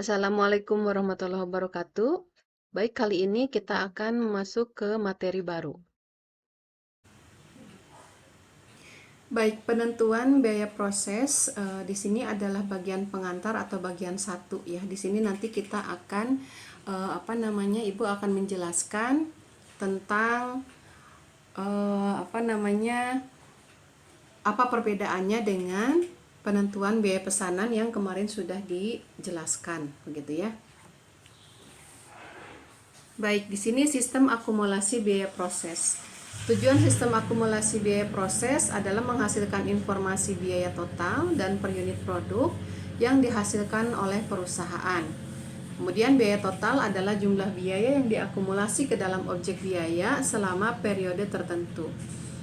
Assalamualaikum warahmatullahi wabarakatuh. Baik, kali ini kita akan masuk ke materi baru. Baik, penentuan biaya proses di sini adalah bagian pengantar atau bagian satu ya. Di sini nanti kita akan Ibu akan menjelaskan tentang apa perbedaannya dengan penentuan biaya pesanan yang kemarin sudah dijelaskan, begitu ya. Baik, di sini sistem akumulasi biaya proses. Tujuan sistem akumulasi biaya proses adalah menghasilkan informasi biaya total dan per unit produk yang dihasilkan oleh perusahaan. Kemudian biaya total adalah jumlah biaya yang diakumulasi ke dalam objek biaya selama periode tertentu.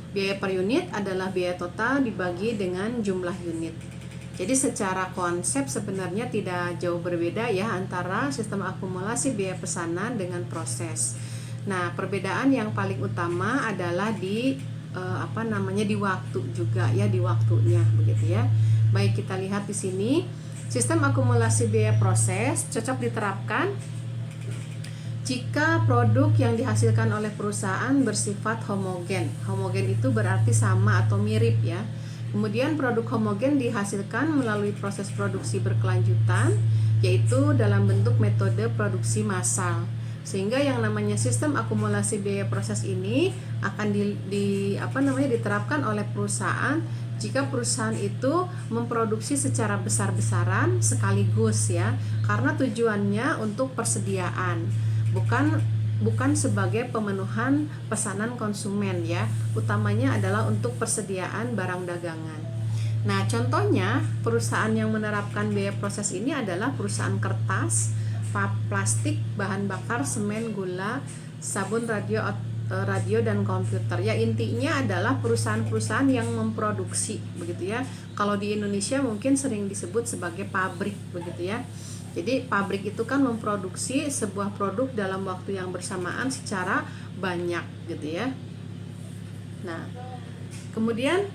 Biaya per unit adalah biaya total dibagi dengan jumlah unit. Jadi secara konsep sebenarnya tidak jauh berbeda ya antara sistem akumulasi biaya pesanan dengan proses. Nah, perbedaan yang paling utama adalah di di waktu juga ya, di waktunya begitu ya. Baik, kita lihat di sini. Sistem akumulasi biaya proses cocok diterapkan jika produk yang dihasilkan oleh perusahaan bersifat homogen. Homogen itu berarti sama atau mirip ya. Kemudian produk homogen dihasilkan melalui proses produksi berkelanjutan, yaitu dalam bentuk metode produksi massal. Sehingga yang namanya sistem akumulasi biaya proses ini akan diterapkan oleh perusahaan jika perusahaan itu memproduksi secara besar-besaran sekaligus ya, karena tujuannya untuk persediaan, bukan sebagai pemenuhan pesanan konsumen ya. Utamanya adalah untuk persediaan barang dagangan. Nah, contohnya perusahaan yang menerapkan biaya proses ini adalah perusahaan kertas, plastik, bahan bakar, semen, gula, sabun, radio dan komputer. Ya, intinya adalah perusahaan-perusahaan yang memproduksi begitu ya. Kalau di Indonesia mungkin sering disebut sebagai pabrik begitu ya. Jadi pabrik itu kan memproduksi sebuah produk dalam waktu yang bersamaan secara banyak gitu ya. Nah, kemudian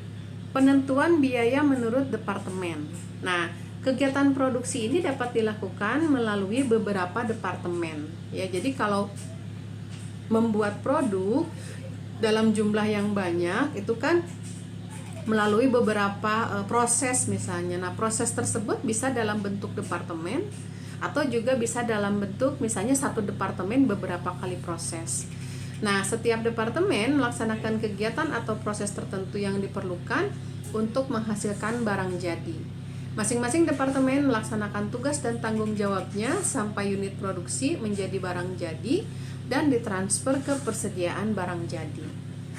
penentuan biaya menurut departemen. Nah, kegiatan produksi ini dapat dilakukan melalui beberapa departemen ya. Jadi kalau membuat produk dalam jumlah yang banyak itu kan melalui beberapa proses misalnya. Nah, proses tersebut bisa dalam bentuk departemen atau juga bisa dalam bentuk misalnya satu departemen beberapa kali proses. Nah, setiap departemen melaksanakan kegiatan atau proses tertentu yang diperlukan untuk menghasilkan barang jadi. Masing-masing departemen melaksanakan tugas dan tanggung jawabnya sampai unit produksi menjadi barang jadi dan ditransfer ke persediaan barang jadi.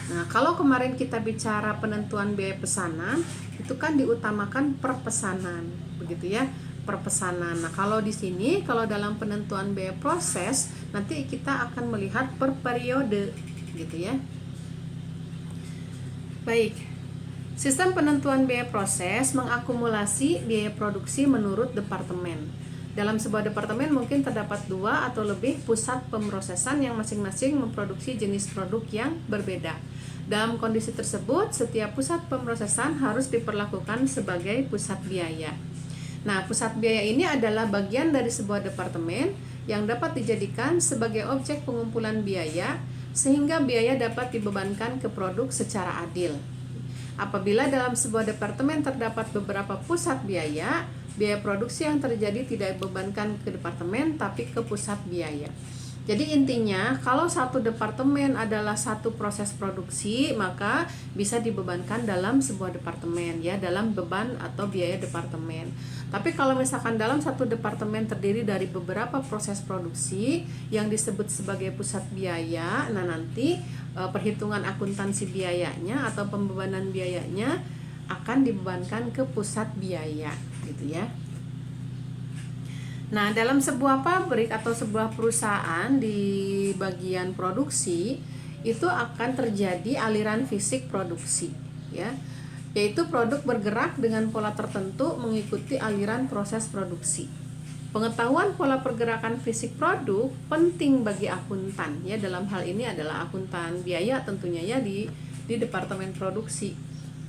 Nah, kalau kemarin kita bicara penentuan biaya pesanan, itu kan diutamakan per pesanan, begitu ya, per pesanan. Nah, kalau di sini, kalau dalam penentuan biaya proses, nanti kita akan melihat per periode, gitu ya. Baik, sistem penentuan biaya proses mengakumulasi biaya produksi menurut departemen. Dalam sebuah departemen mungkin terdapat 2 atau lebih pusat pemrosesan yang masing-masing memproduksi jenis produk yang berbeda. Dalam kondisi tersebut, setiap pusat pemrosesan harus diperlakukan sebagai pusat biaya. Nah, pusat biaya ini adalah bagian dari sebuah departemen yang dapat dijadikan sebagai objek pengumpulan biaya sehingga biaya dapat dibebankan ke produk secara adil. Apabila dalam sebuah departemen terdapat beberapa pusat biaya, biaya produksi yang terjadi tidak dibebankan ke departemen tapi ke pusat biaya. Jadi intinya kalau satu departemen adalah satu proses produksi, maka bisa dibebankan dalam sebuah departemen ya, dalam beban atau biaya departemen. Tapi kalau misalkan dalam satu departemen terdiri dari beberapa proses produksi yang disebut sebagai pusat biaya, nah nanti perhitungan akuntansi biayanya atau pembebanan biayanya akan dibebankan ke pusat biaya gitu ya. Nah, dalam sebuah pabrik atau sebuah perusahaan di bagian produksi itu akan terjadi aliran fisik produksi ya, yaitu produk bergerak dengan pola tertentu mengikuti aliran proses produksi. Pengetahuan pola pergerakan fisik produk penting bagi akuntan ya, dalam hal ini adalah akuntan biaya tentunya ya di departemen produksi.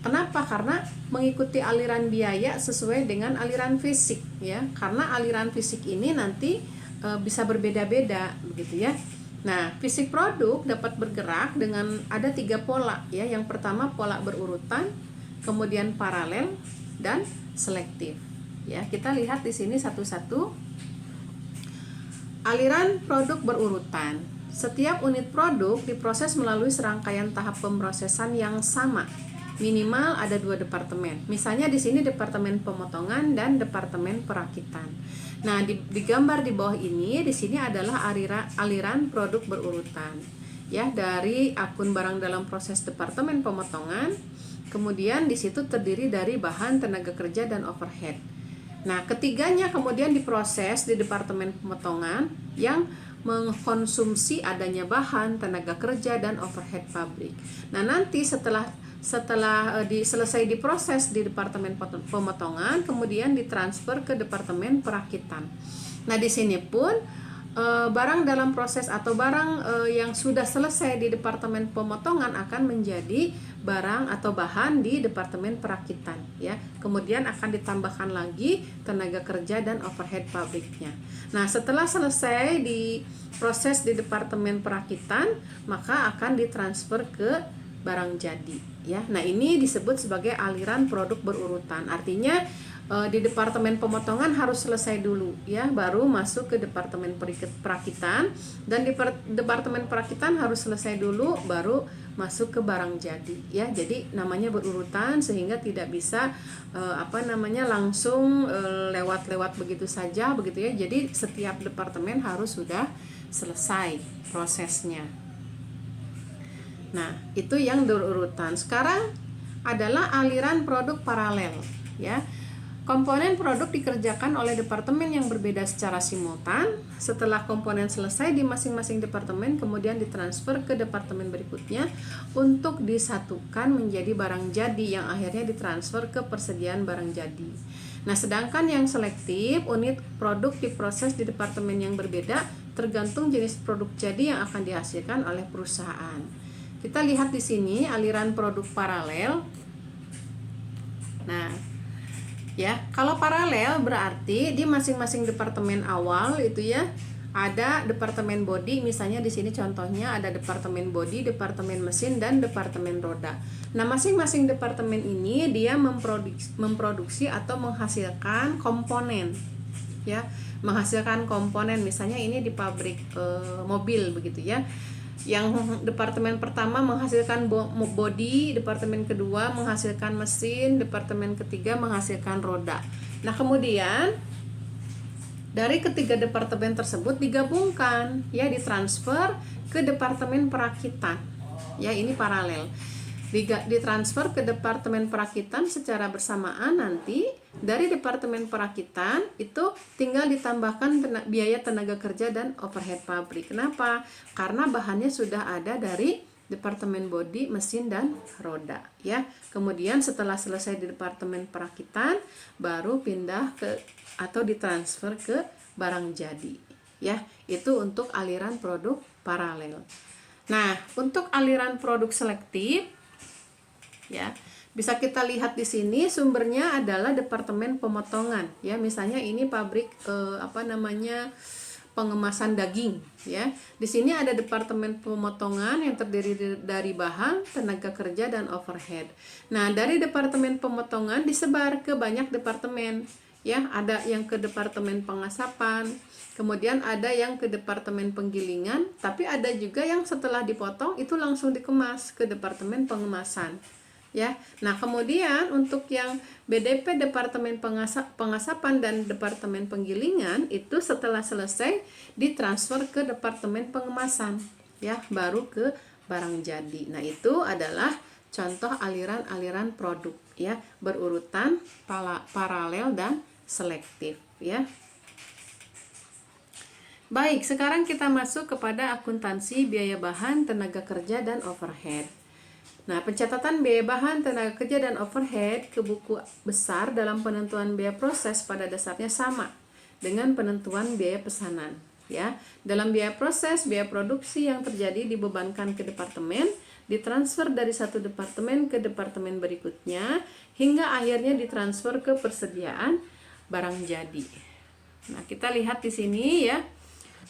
Kenapa? Karena mengikuti aliran biaya sesuai dengan aliran fisik ya. Karena aliran fisik ini nanti bisa berbeda-beda begitu ya. Nah, fisik produk dapat bergerak dengan ada 3 pola ya. Yang pertama pola berurutan, kemudian paralel dan selektif. Ya, kita lihat di sini satu-satu. Aliran produk berurutan. Setiap unit produk diproses melalui serangkaian tahap pemrosesan yang sama. Minimal ada 2 departemen. Misalnya di sini departemen pemotongan dan departemen perakitan. Nah, di gambar di bawah ini, di sini adalah aliran produk berurutan. Ya, dari akun barang dalam proses departemen pemotongan, kemudian di situ terdiri dari bahan, tenaga kerja dan overhead. Nah, ketiganya kemudian diproses di departemen pemotongan yang mengkonsumsi adanya bahan, tenaga kerja dan overhead pabrik. Nah, nanti setelah selesai diproses di departemen pemotongan, kemudian ditransfer ke departemen perakitan. Nah, di sini pun barang dalam proses atau barang yang sudah selesai di departemen pemotongan akan menjadi barang atau bahan di departemen perakitan ya. Kemudian akan ditambahkan lagi tenaga kerja dan overhead pabriknya. Nah, setelah selesai diproses di departemen perakitan, maka akan ditransfer ke barang jadi ya. Nah, ini disebut sebagai aliran produk berurutan. Artinya di departemen pemotongan harus selesai dulu ya, baru masuk ke departemen perakitan, dan di departemen perakitan harus selesai dulu baru masuk ke barang jadi ya. Jadi namanya berurutan sehingga tidak bisa langsung lewat-lewat begitu saja begitu ya. Jadi setiap departemen harus sudah selesai prosesnya. Nah, itu yang berurutan. Sekarang adalah aliran produk paralel ya. Komponen produk dikerjakan oleh departemen yang berbeda secara simultan. Setelah komponen selesai di masing-masing departemen, kemudian ditransfer ke departemen berikutnya untuk disatukan menjadi barang jadi yang akhirnya ditransfer ke persediaan barang jadi. Nah, sedangkan yang selektif, unit produk diproses di departemen yang berbeda tergantung jenis produk jadi yang akan dihasilkan oleh perusahaan. Kita lihat di sini aliran produk paralel. Nah, ya, kalau paralel berarti di masing-masing departemen awal itu ya ada departemen bodi, misalnya di sini contohnya ada departemen bodi, departemen mesin dan departemen roda. Nah, masing-masing departemen ini dia memproduksi atau menghasilkan komponen ya, menghasilkan komponen. Misalnya ini di pabrik mobil begitu ya. Yang departemen pertama menghasilkan bodi, departemen kedua menghasilkan mesin, departemen ketiga menghasilkan roda. Nah, kemudian dari ketiga departemen tersebut digabungkan ya, ditransfer ke departemen perakitan. Ya, ini paralel. Ditransfer ke departemen perakitan secara bersamaan. Nanti dari departemen perakitan itu tinggal ditambahkan biaya tenaga kerja dan overhead pabrik. Kenapa? Karena bahannya sudah ada dari departemen bodi, mesin dan roda ya. Kemudian setelah selesai di departemen perakitan baru pindah ke atau ditransfer ke barang jadi ya. Itu untuk aliran produk paralel. Nah, untuk aliran produk selektif ya, bisa kita lihat di sini sumbernya adalah departemen pemotongan ya. Misalnya ini pabrik pengemasan daging ya. Di sini ada departemen pemotongan yang terdiri dari bahan, tenaga kerja dan overhead. Nah, dari departemen pemotongan disebar ke banyak departemen ya. Ada yang ke departemen pengasapan, kemudian ada yang ke departemen penggilingan, tapi ada juga yang setelah dipotong itu langsung dikemas ke departemen pengemasan ya. Nah, kemudian untuk yang BDP departemen pengasapan dan departemen penggilingan itu setelah selesai ditransfer ke departemen pengemasan ya, baru ke barang jadi. Nah, itu adalah contoh aliran-aliran produk ya, berurutan, paralel dan selektif ya. Baik, sekarang kita masuk kepada akuntansi biaya bahan, tenaga kerja dan overhead. Nah, pencatatan biaya bahan, tenaga kerja, dan overhead ke buku besar dalam penentuan biaya proses pada dasarnya sama dengan penentuan biaya pesanan. ya. Dalam biaya proses, biaya produksi yang terjadi dibebankan ke departemen, ditransfer dari satu departemen ke departemen berikutnya, hingga akhirnya ditransfer ke persediaan barang jadi. Nah, kita lihat di sini ya.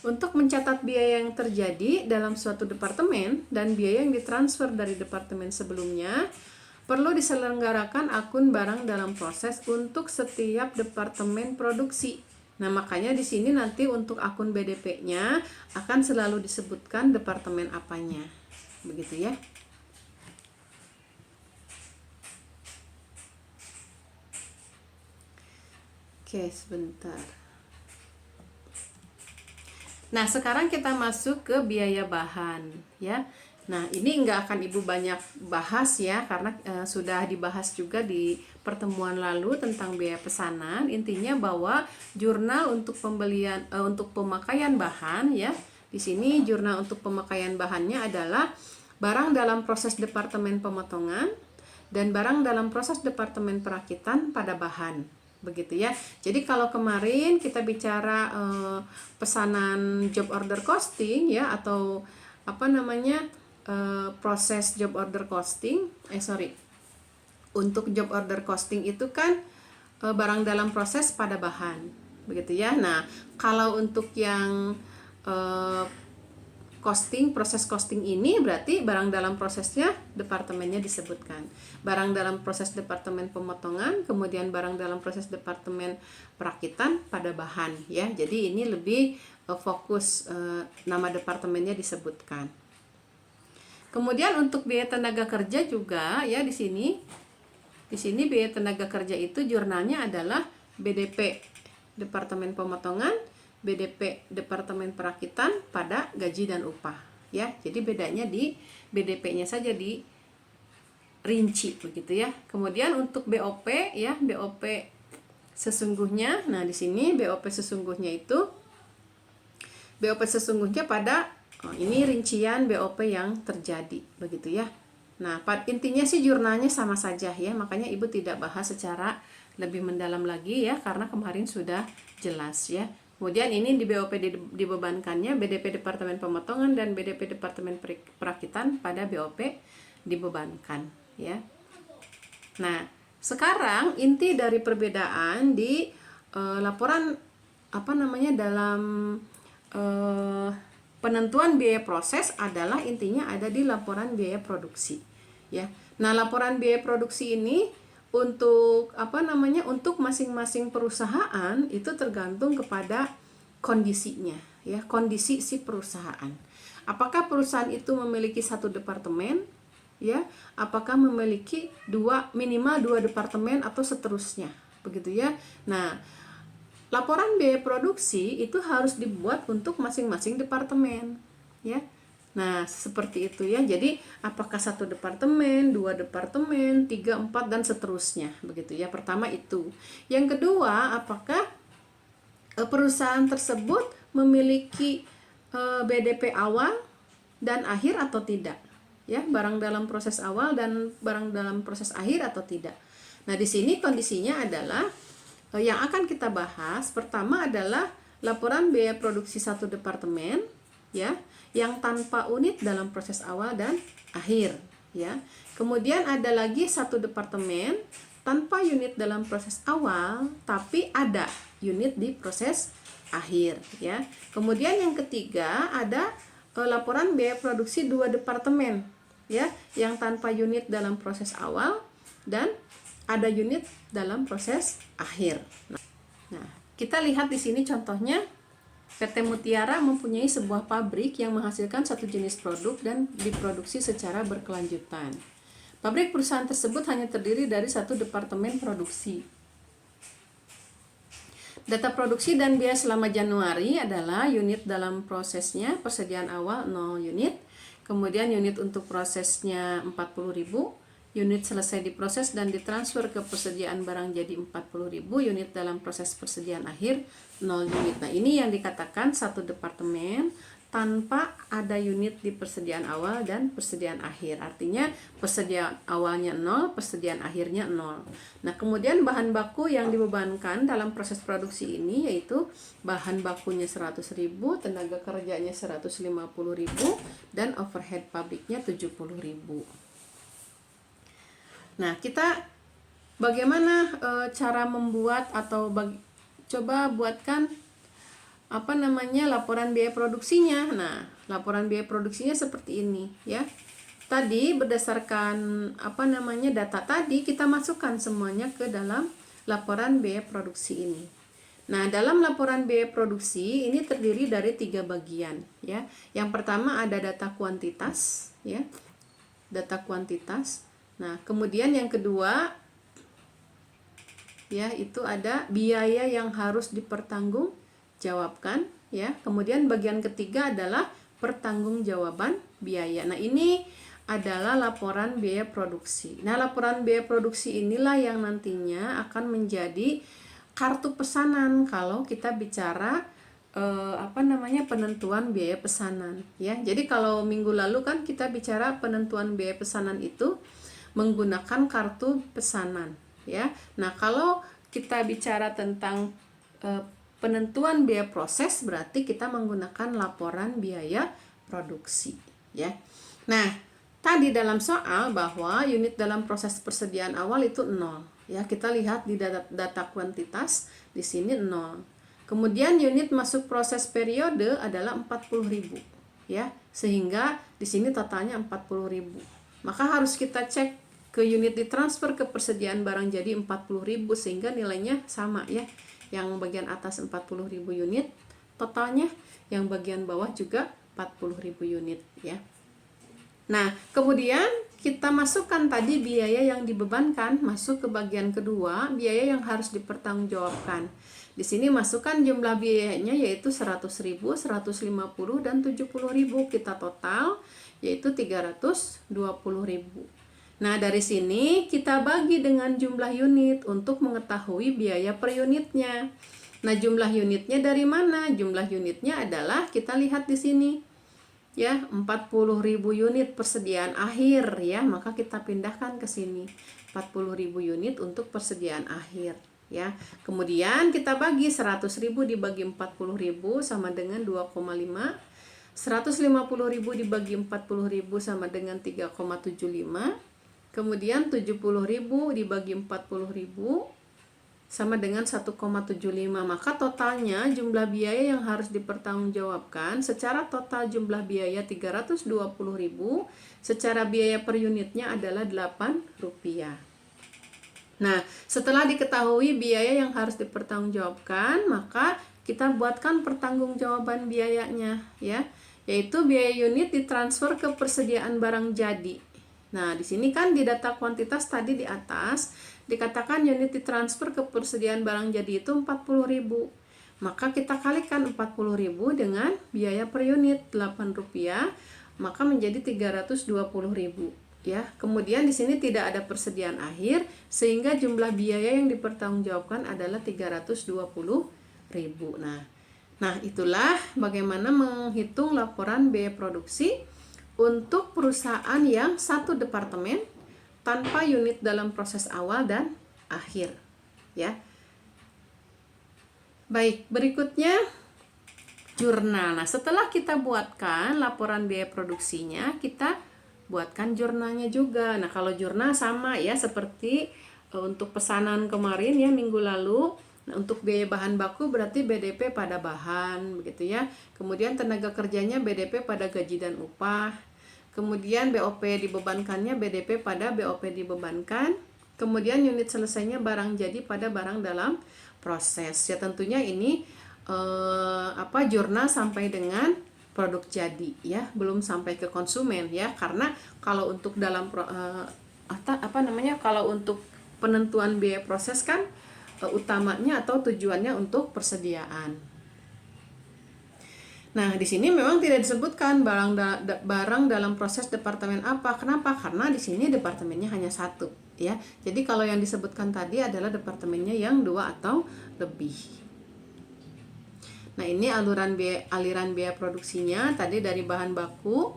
Untuk mencatat biaya yang terjadi dalam suatu departemen dan biaya yang ditransfer dari departemen sebelumnya, perlu diselenggarakan akun barang dalam proses untuk setiap departemen produksi. Nah, makanya di sini nanti untuk akun BDP-nya akan selalu disebutkan departemen apanya. Begitu ya. Oke, sebentar. Nah, sekarang kita masuk ke biaya bahan ya. Nah, ini nggak akan Ibu banyak bahas ya, karena sudah dibahas juga di pertemuan lalu tentang biaya pesanan. Intinya bahwa jurnal untuk pembelian untuk pemakaian bahan ya. Di sini jurnal untuk pemakaian bahannya adalah barang dalam proses departemen pemotongan dan barang dalam proses departemen perakitan pada bahan. Begitu ya. Jadi kalau kemarin kita bicara pesanan job order costing ya, atau apa namanya, proses job order costing, untuk job order costing itu kan barang dalam proses pada bahan, begitu ya. Nah, kalau untuk yang proses costing ini berarti barang dalam prosesnya departemennya disebutkan. Barang dalam proses departemen pemotongan, kemudian barang dalam proses departemen perakitan pada bahan ya. Jadi ini lebih fokus nama departemennya disebutkan. Kemudian untuk biaya tenaga kerja juga ya, di sini biaya tenaga kerja itu jurnalnya adalah BDP Departemen Pemotongan, BDP Departemen Perakitan pada gaji dan upah ya. Jadi bedanya di BDP-nya saja di rinci begitu ya. Kemudian untuk BOP ya, BOP sesungguhnya. Nah, di sini BOP sesungguhnya pada ini rincian BOP yang terjadi begitu ya. Nah, intinya sih jurnalnya sama saja ya, makanya Ibu tidak bahas secara lebih mendalam lagi ya, karena kemarin sudah jelas ya. Kemudian ini di BOP dibebankannya BDP Departemen Pemotongan dan BDP Departemen Perakitan pada BOP dibebankan ya. Nah, sekarang inti dari perbedaan di laporan dalam penentuan biaya proses adalah intinya ada di laporan biaya produksi ya. Nah, laporan biaya produksi ini untuk untuk masing-masing perusahaan itu tergantung kepada kondisinya ya, kondisi si perusahaan. Apakah perusahaan itu memiliki satu departemen ya, apakah memiliki minimal dua departemen atau seterusnya begitu ya. Nah, laporan biaya produksi itu harus dibuat untuk masing-masing departemen ya. Nah, seperti itu ya. Jadi apakah satu departemen, dua departemen, 3, 4 dan seterusnya begitu ya. Pertama itu. Yang kedua, apakah perusahaan tersebut memiliki BDP awal dan akhir atau tidak ya, barang dalam proses awal dan barang dalam proses akhir atau tidak. Nah, di sini kondisinya adalah yang akan kita bahas pertama adalah laporan biaya produksi satu departemen ya, yang tanpa unit dalam proses awal dan akhir ya. Kemudian ada lagi satu departemen tanpa unit dalam proses awal tapi ada unit di proses akhir ya. Kemudian yang ketiga ada laporan biaya produksi dua departemen ya, yang tanpa unit dalam proses awal dan ada unit dalam proses akhir. Nah, kita lihat di sini contohnya. PT Mutiara mempunyai sebuah pabrik yang menghasilkan satu jenis produk dan diproduksi secara berkelanjutan. Pabrik perusahaan tersebut hanya terdiri dari satu departemen produksi. Data produksi dan biaya selama Januari adalah unit dalam prosesnya persediaan awal 0 unit, kemudian unit untuk prosesnya 40.000, unit selesai diproses dan ditransfer ke persediaan barang jadi 40.000, unit dalam proses persediaan akhir 0 unit. Nah, ini yang dikatakan satu departemen tanpa ada unit di persediaan awal dan persediaan akhir. Artinya persediaan awalnya 0, persediaan akhirnya 0. Nah, kemudian bahan baku yang dibebankan dalam proses produksi ini yaitu bahan bakunya 100.000, tenaga kerjanya 150.000, dan overhead pabriknya 70.000. Nah, kita bagaimana cara membuat atau coba buatkan laporan biaya produksinya. Nah, laporan biaya produksinya seperti ini ya. Tadi berdasarkan data tadi kita masukkan semuanya ke dalam laporan biaya produksi ini. Nah, dalam laporan biaya produksi ini terdiri dari 3 bagian ya. Yang pertama ada data kuantitas ya. Data kuantitas. Nah, kemudian yang kedua ya, itu ada biaya yang harus dipertanggungjawabkan ya. Kemudian bagian ketiga adalah pertanggungjawaban biaya. Nah, ini adalah laporan biaya produksi. Nah, laporan biaya produksi inilah yang nantinya akan menjadi kartu pesanan kalau kita bicara penentuan biaya pesanan ya. Jadi kalau minggu lalu kan kita bicara penentuan biaya pesanan itu menggunakan kartu pesanan ya. Nah, kalau kita bicara tentang penentuan biaya proses berarti kita menggunakan laporan biaya produksi ya. Nah, tadi dalam soal bahwa unit dalam proses persediaan awal itu 0 ya. Kita lihat di data kuantitas di sini 0. Kemudian unit masuk proses periode adalah 40.000 ya. Sehingga di sini totalnya 40.000. Maka harus kita cek ke unit ditransfer ke persediaan barang jadi 40.000 sehingga nilainya sama ya. Yang bagian atas 40.000 unit totalnya, yang bagian bawah juga 40.000 unit ya. Nah, kemudian kita masukkan tadi biaya yang dibebankan masuk ke bagian kedua, biaya yang harus dipertanggungjawabkan. Di sini masukkan jumlah biayanya yaitu 100.000, 150, dan 70.000. Kita total yaitu 320.000. Nah, dari sini kita bagi dengan jumlah unit untuk mengetahui biaya per unitnya. Nah, jumlah unitnya dari mana? Jumlah unitnya adalah kita lihat di sini. Ya, 40.000 unit persediaan akhir ya, maka kita pindahkan ke sini. 40.000 unit untuk persediaan akhir ya. Kemudian kita bagi 100.000 dibagi 40.000 sama dengan 2,5. 150.000 dibagi 40.000 sama dengan 3,75. Kemudian 70.000 dibagi 40.000 sama dengan 1,75. Maka totalnya jumlah biaya yang harus dipertanggungjawabkan secara total jumlah biaya 320.000, secara biaya per unitnya adalah Rp8. Nah, setelah diketahui biaya yang harus dipertanggungjawabkan, maka kita buatkan pertanggungjawaban biayanya ya, yaitu biaya unit ditransfer ke persediaan barang jadi. Nah, di sini kan di data kuantitas tadi di atas dikatakan unit ditransfer ke persediaan barang jadi itu 40.000. Maka kita kalikan 40.000 dengan biaya per unit Rp8, maka menjadi 320.000 ya. Kemudian di sini tidak ada persediaan akhir sehingga jumlah biaya yang dipertanggungjawabkan adalah 320.000. Nah, itulah bagaimana menghitung laporan biaya produksi untuk perusahaan yang satu departemen tanpa unit dalam proses awal dan akhir ya. Baik, berikutnya jurnal. Nah, setelah kita buatkan laporan biaya produksinya, kita buatkan jurnalnya juga. Nah, kalau jurnal sama ya seperti untuk pesanan kemarin ya minggu lalu. Nah, untuk biaya bahan baku berarti BDP pada bahan begitu ya. Kemudian tenaga kerjanya BDP pada gaji dan upah. Kemudian BOP dibebankannya BDP pada BOP dibebankan. Kemudian unit selesainya barang jadi pada barang dalam proses. Ya tentunya ini jurnal sampai dengan produk jadi ya, belum sampai ke konsumen ya. Karena kalau untuk dalam kalau untuk penentuan biaya proses kan utamanya atau tujuannya untuk persediaan. Nah, di sini memang tidak disebutkan barang dalam proses departemen apa. Kenapa? Karena di sini departemennya hanya satu, ya. Jadi kalau yang disebutkan tadi adalah departemennya yang 2 atau lebih. Nah, ini aliran biaya produksinya tadi dari bahan baku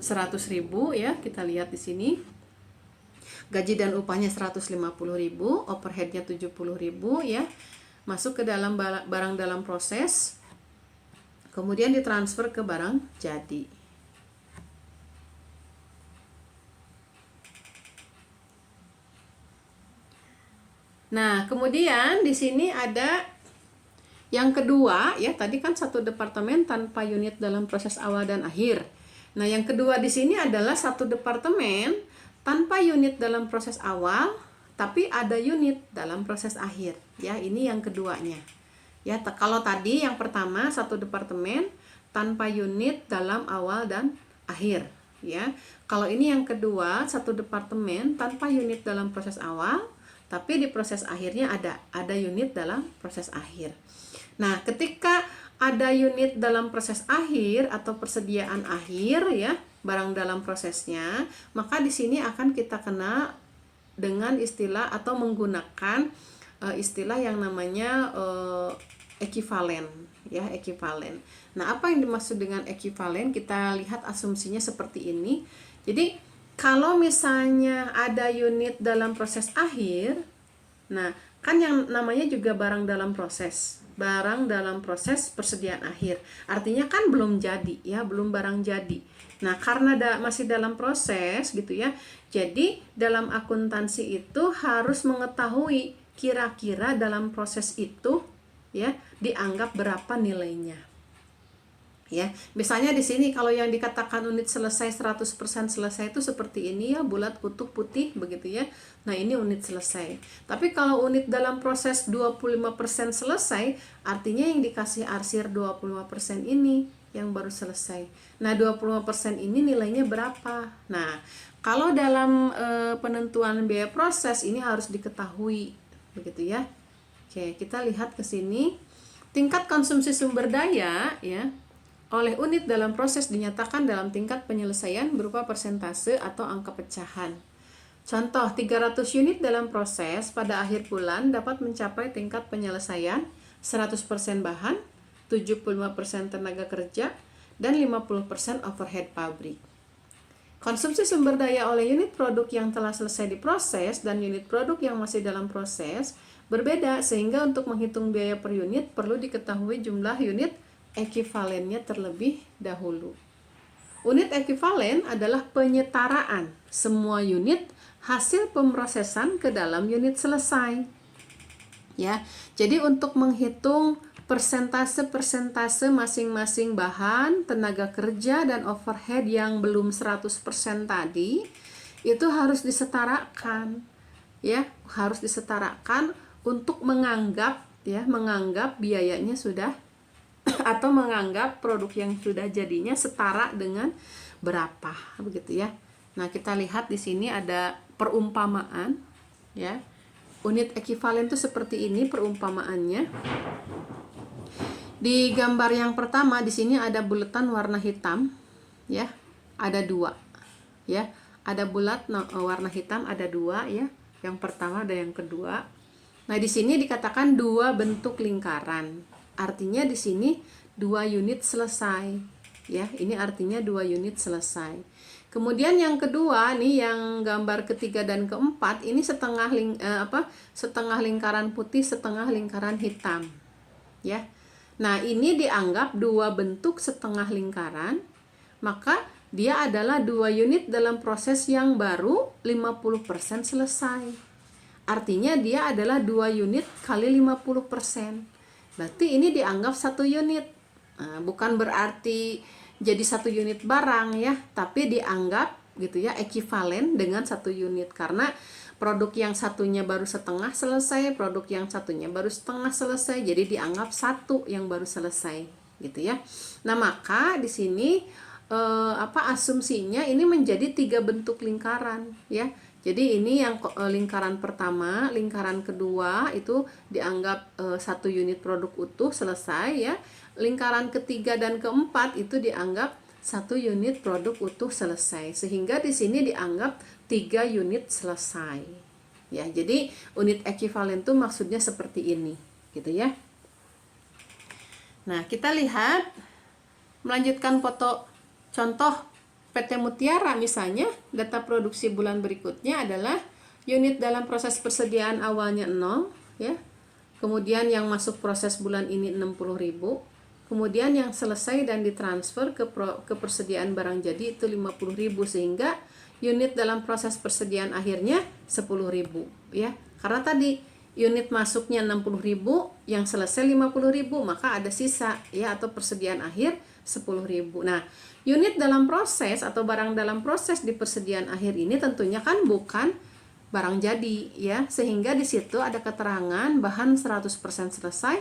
100.000 ya, kita lihat di sini. Gaji dan upahnya 150.000, overheadnya 70.000 ya. Masuk ke dalam barang dalam proses, kemudian ditransfer ke barang jadi. Nah, kemudian di sini ada yang kedua ya, tadi kan satu departemen tanpa unit dalam proses awal dan akhir. Nah, yang kedua di sini adalah satu departemen tanpa unit dalam proses awal, tapi ada unit dalam proses akhir. Ya, ini yang keduanya. Ya, kalau tadi yang pertama satu departemen tanpa unit dalam awal dan akhir. Ya, kalau ini yang kedua satu departemen tanpa unit dalam proses awal, tapi di proses akhirnya ada unit dalam proses akhir. Nah, ketika ada unit dalam proses akhir atau persediaan akhir ya, barang dalam prosesnya, maka di sini akan kita kenal dengan istilah atau menggunakan istilah yang namanya ekivalen ya, ekivalen. Nah, apa yang dimaksud dengan ekivalen? Kita lihat asumsinya seperti ini. Jadi kalau misalnya ada unit dalam proses akhir, nah kan yang namanya juga barang dalam proses persediaan akhir, artinya kan belum jadi ya, belum barang jadi. Nah, karena masih dalam proses gitu ya, jadi dalam akuntansi itu harus mengetahui kira-kira dalam proses itu ya dianggap berapa nilainya. Ya, misalnya di sini kalau yang dikatakan unit selesai 100% selesai itu seperti ini ya, bulat, utuh, putih begitu ya. Nah, ini unit selesai. Tapi kalau unit dalam proses 25% selesai, artinya yang dikasih arsir 25% ini yang baru selesai. Nah, 25% ini nilainya berapa? Nah, kalau dalam penentuan biaya proses ini harus diketahui begitu ya. Oke, kita lihat ke sini. Tingkat konsumsi sumber daya ya oleh unit dalam proses dinyatakan dalam tingkat penyelesaian berupa persentase atau angka pecahan. Contoh, 300 unit dalam proses pada akhir bulan dapat mencapai tingkat penyelesaian 100% bahan, 75% tenaga kerja, dan 50% overhead pabrik. Konsumsi sumber daya oleh unit produk yang telah selesai diproses dan unit produk yang masih dalam proses berbeda, sehingga untuk menghitung biaya per unit perlu diketahui jumlah unit ekivalennya terlebih dahulu. Unit ekivalen adalah penyetaraan semua unit hasil pemrosesan ke dalam unit selesai. Ya, jadi untuk menghitung persentase masing-masing bahan, tenaga kerja, dan overhead yang belum 100% tadi, itu harus disetarakan. Ya, harus disetarakan untuk menganggap biayanya sudah atau menganggap produk yang sudah jadinya setara dengan berapa begitu ya. Nah, kita lihat di sini ada perumpamaan ya. Unit ekivalen itu seperti ini perumpamaannya. Di gambar yang pertama di sini ada bulatan warna hitam ya. Ada dua ya. Ada bulat warna hitam ada dua ya. Yang pertama ada yang kedua. Nah, di sini dikatakan dua bentuk lingkaran. Artinya di sini 2 unit selesai. Ya, ini artinya 2 unit selesai. Kemudian yang kedua nih, yang gambar ketiga dan keempat, ini setengah lingkaran putih, setengah lingkaran hitam. Ya. Nah, ini dianggap 2 bentuk setengah lingkaran, maka dia adalah 2 unit dalam proses yang baru 50% selesai. Artinya dia adalah 2 unit kali 50%. Berarti ini dianggap 1 unit. Nah, bukan berarti jadi 1 unit barang ya, tapi dianggap gitu ya ekivalen dengan 1 unit, karena produk yang satunya baru setengah selesai, produk yang satunya baru setengah selesai, jadi dianggap 1 yang baru selesai gitu ya. Nah, maka di sini asumsinya ini menjadi 3 bentuk lingkaran ya. Jadi ini yang lingkaran pertama, lingkaran kedua itu dianggap 1 unit produk utuh selesai ya. Lingkaran ketiga dan keempat itu dianggap 1 unit produk utuh selesai. Sehingga di sini dianggap 3 unit selesai. Ya, jadi unit ekivalen itu maksudnya seperti ini, gitu ya. Nah, kita lihat, melanjutkan foto contoh PT Mutiara misalnya, data produksi bulan berikutnya adalah unit dalam proses persediaan awalnya 0, ya. Kemudian yang masuk proses bulan ini 60.000. Kemudian yang selesai dan ditransfer ke persediaan barang jadi itu 50.000, sehingga unit dalam proses persediaan akhirnya 10.000, ya. Karena tadi unit masuknya 60.000, yang selesai 50.000, maka ada sisa, ya, atau persediaan akhir 10.000. Nah, unit dalam proses atau barang dalam proses di persediaan akhir ini tentunya kan bukan barang jadi, ya, sehingga di situ ada keterangan bahan 100% selesai,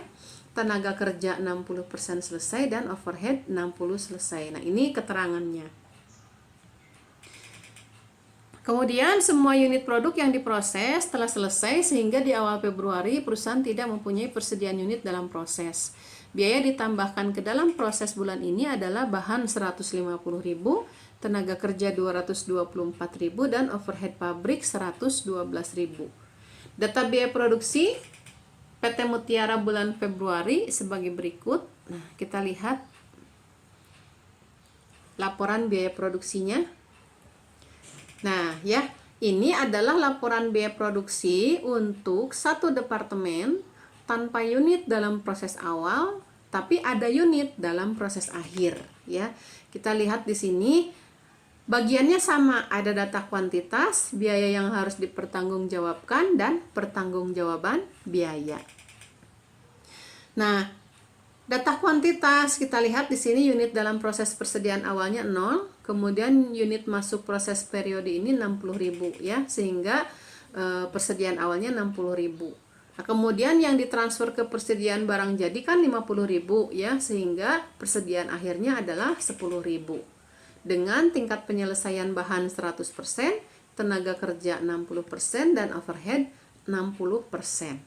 tenaga kerja 60% selesai, dan overhead 60 selesai. Nah, ini keterangannya. Kemudian semua unit produk yang diproses telah selesai, sehingga di awal Februari perusahaan tidak mempunyai persediaan unit dalam proses. Biaya ditambahkan ke dalam proses bulan ini adalah bahan 150.000, tenaga kerja 224.000, dan overhead pabrik 112.000. Data biaya produksi PT Mutiara bulan Februari sebagai berikut. Nah, kita lihat laporan biaya produksinya. Nah, ya, ini adalah laporan biaya produksi untuk satu departemen tanpa unit dalam proses awal, tapi ada unit dalam proses akhir, ya. Kita lihat di sini bagiannya sama, ada data kuantitas, biaya yang harus dipertanggungjawabkan, dan pertanggungjawaban biaya. Nah, data kuantitas kita lihat di sini unit dalam proses persediaan awalnya 0, kemudian unit masuk proses periode ini 60.000, ya, sehingga persediaan awalnya 60.000. Nah, kemudian yang ditransfer ke persediaan barang jadi kan 50.000, ya, sehingga persediaan akhirnya adalah 10.000. Dengan tingkat penyelesaian bahan 100%, tenaga kerja 60%, dan overhead 60%.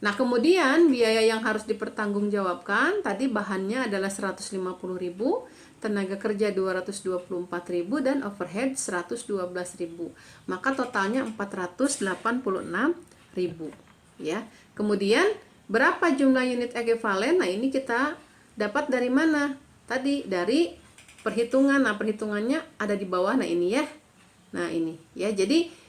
Nah, kemudian biaya yang harus dipertanggungjawabkan tadi bahannya adalah 150.000, tenaga kerja 224.000, dan overhead 112.000. Maka totalnya 486.000, ya. Kemudian berapa jumlah unit ekivalen? Nah, ini kita dapat dari mana? Tadi dari perhitungan. Nah, perhitungannya ada di bawah. Nah, ini ya. Nah, ini ya. Jadi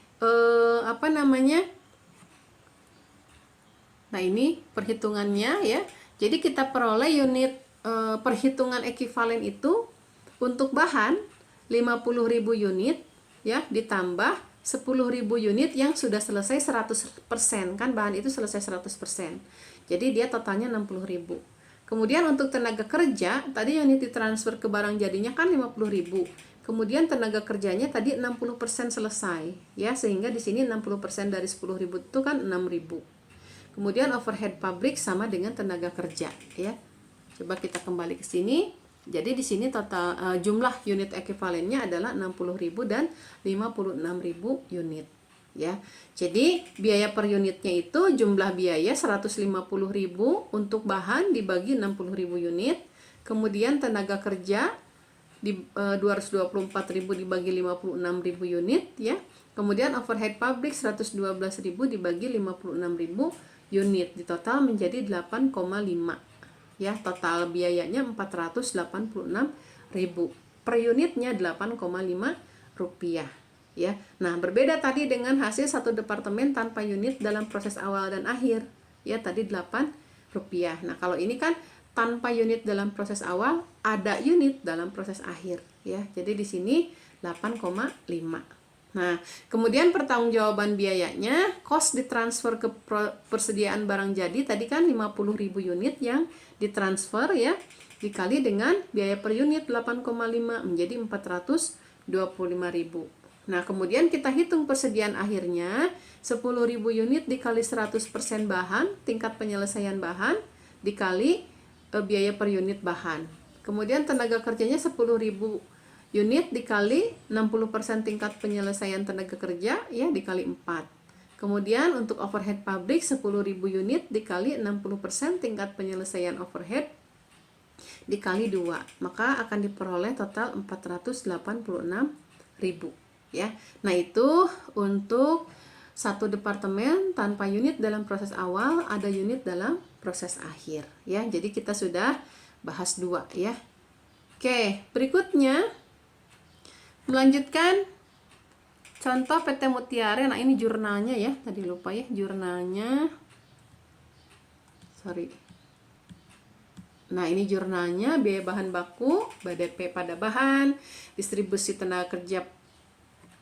Nah, ini perhitungannya, ya. Jadi kita peroleh unit perhitungan ekivalen itu untuk bahan 50.000 unit, ya, ditambah 10.000 unit yang sudah selesai 100%, kan bahan itu selesai 100%. Jadi dia totalnya 60.000. Kemudian untuk tenaga kerja, tadi unit ditransfer ke barang jadinya kan 50.000. Kemudian tenaga kerjanya tadi 60% selesai, ya, sehingga di sini 60% dari 10.000 itu kan 6.000. Kemudian overhead pabrik sama dengan tenaga kerja, ya. Coba kita kembali ke sini. Jadi di sini total jumlah unit ekivalennya adalah 60.000 dan 56.000 unit, ya. Jadi biaya per unitnya itu jumlah biaya 150.000 untuk bahan dibagi 60.000 unit. Kemudian tenaga kerja di 224.000 dibagi 56.000 unit, ya. Kemudian overhead pabrik 112.000 dibagi 56.000 unit, di total menjadi 8,5, ya. Total biayanya 486.000, per unitnya 8,5 rupiah, ya. Nah, berbeda tadi dengan hasil satu departemen tanpa unit dalam proses awal dan akhir, ya, tadi 8 rupiah. Nah, kalau ini kan tanpa unit dalam proses awal, ada unit dalam proses akhir, ya. Jadi di sini 8,5. Nah, kemudian pertanggungjawaban biayanya, cost ditransfer ke persediaan barang jadi tadi kan 50.000 unit yang ditransfer, ya, dikali dengan biaya per unit 8,5 menjadi 425.000. Nah, kemudian kita hitung persediaan akhirnya, 10.000 unit dikali 100% bahan, tingkat penyelesaian bahan, dikali biaya per unit bahan. Kemudian tenaga kerjanya 10.000 unit dikali 60% tingkat penyelesaian tenaga kerja, ya, dikali 4. Kemudian untuk overhead pabrik 10.000 unit dikali 60% tingkat penyelesaian overhead dikali 2. Maka akan diperoleh total 486.000, ya. Nah, itu untuk satu departemen tanpa unit dalam proses awal, ada unit dalam proses akhir ya. Jadi kita sudah bahas 2 ya. Oke, berikutnya melanjutkan contoh PT Mutiara. Nah, ini jurnalnya ya. Tadi lupa ya, jurnalnya. Sorry. Nah, ini jurnalnya, biaya bahan baku, BDP pada bahan, distribusi tenaga kerja,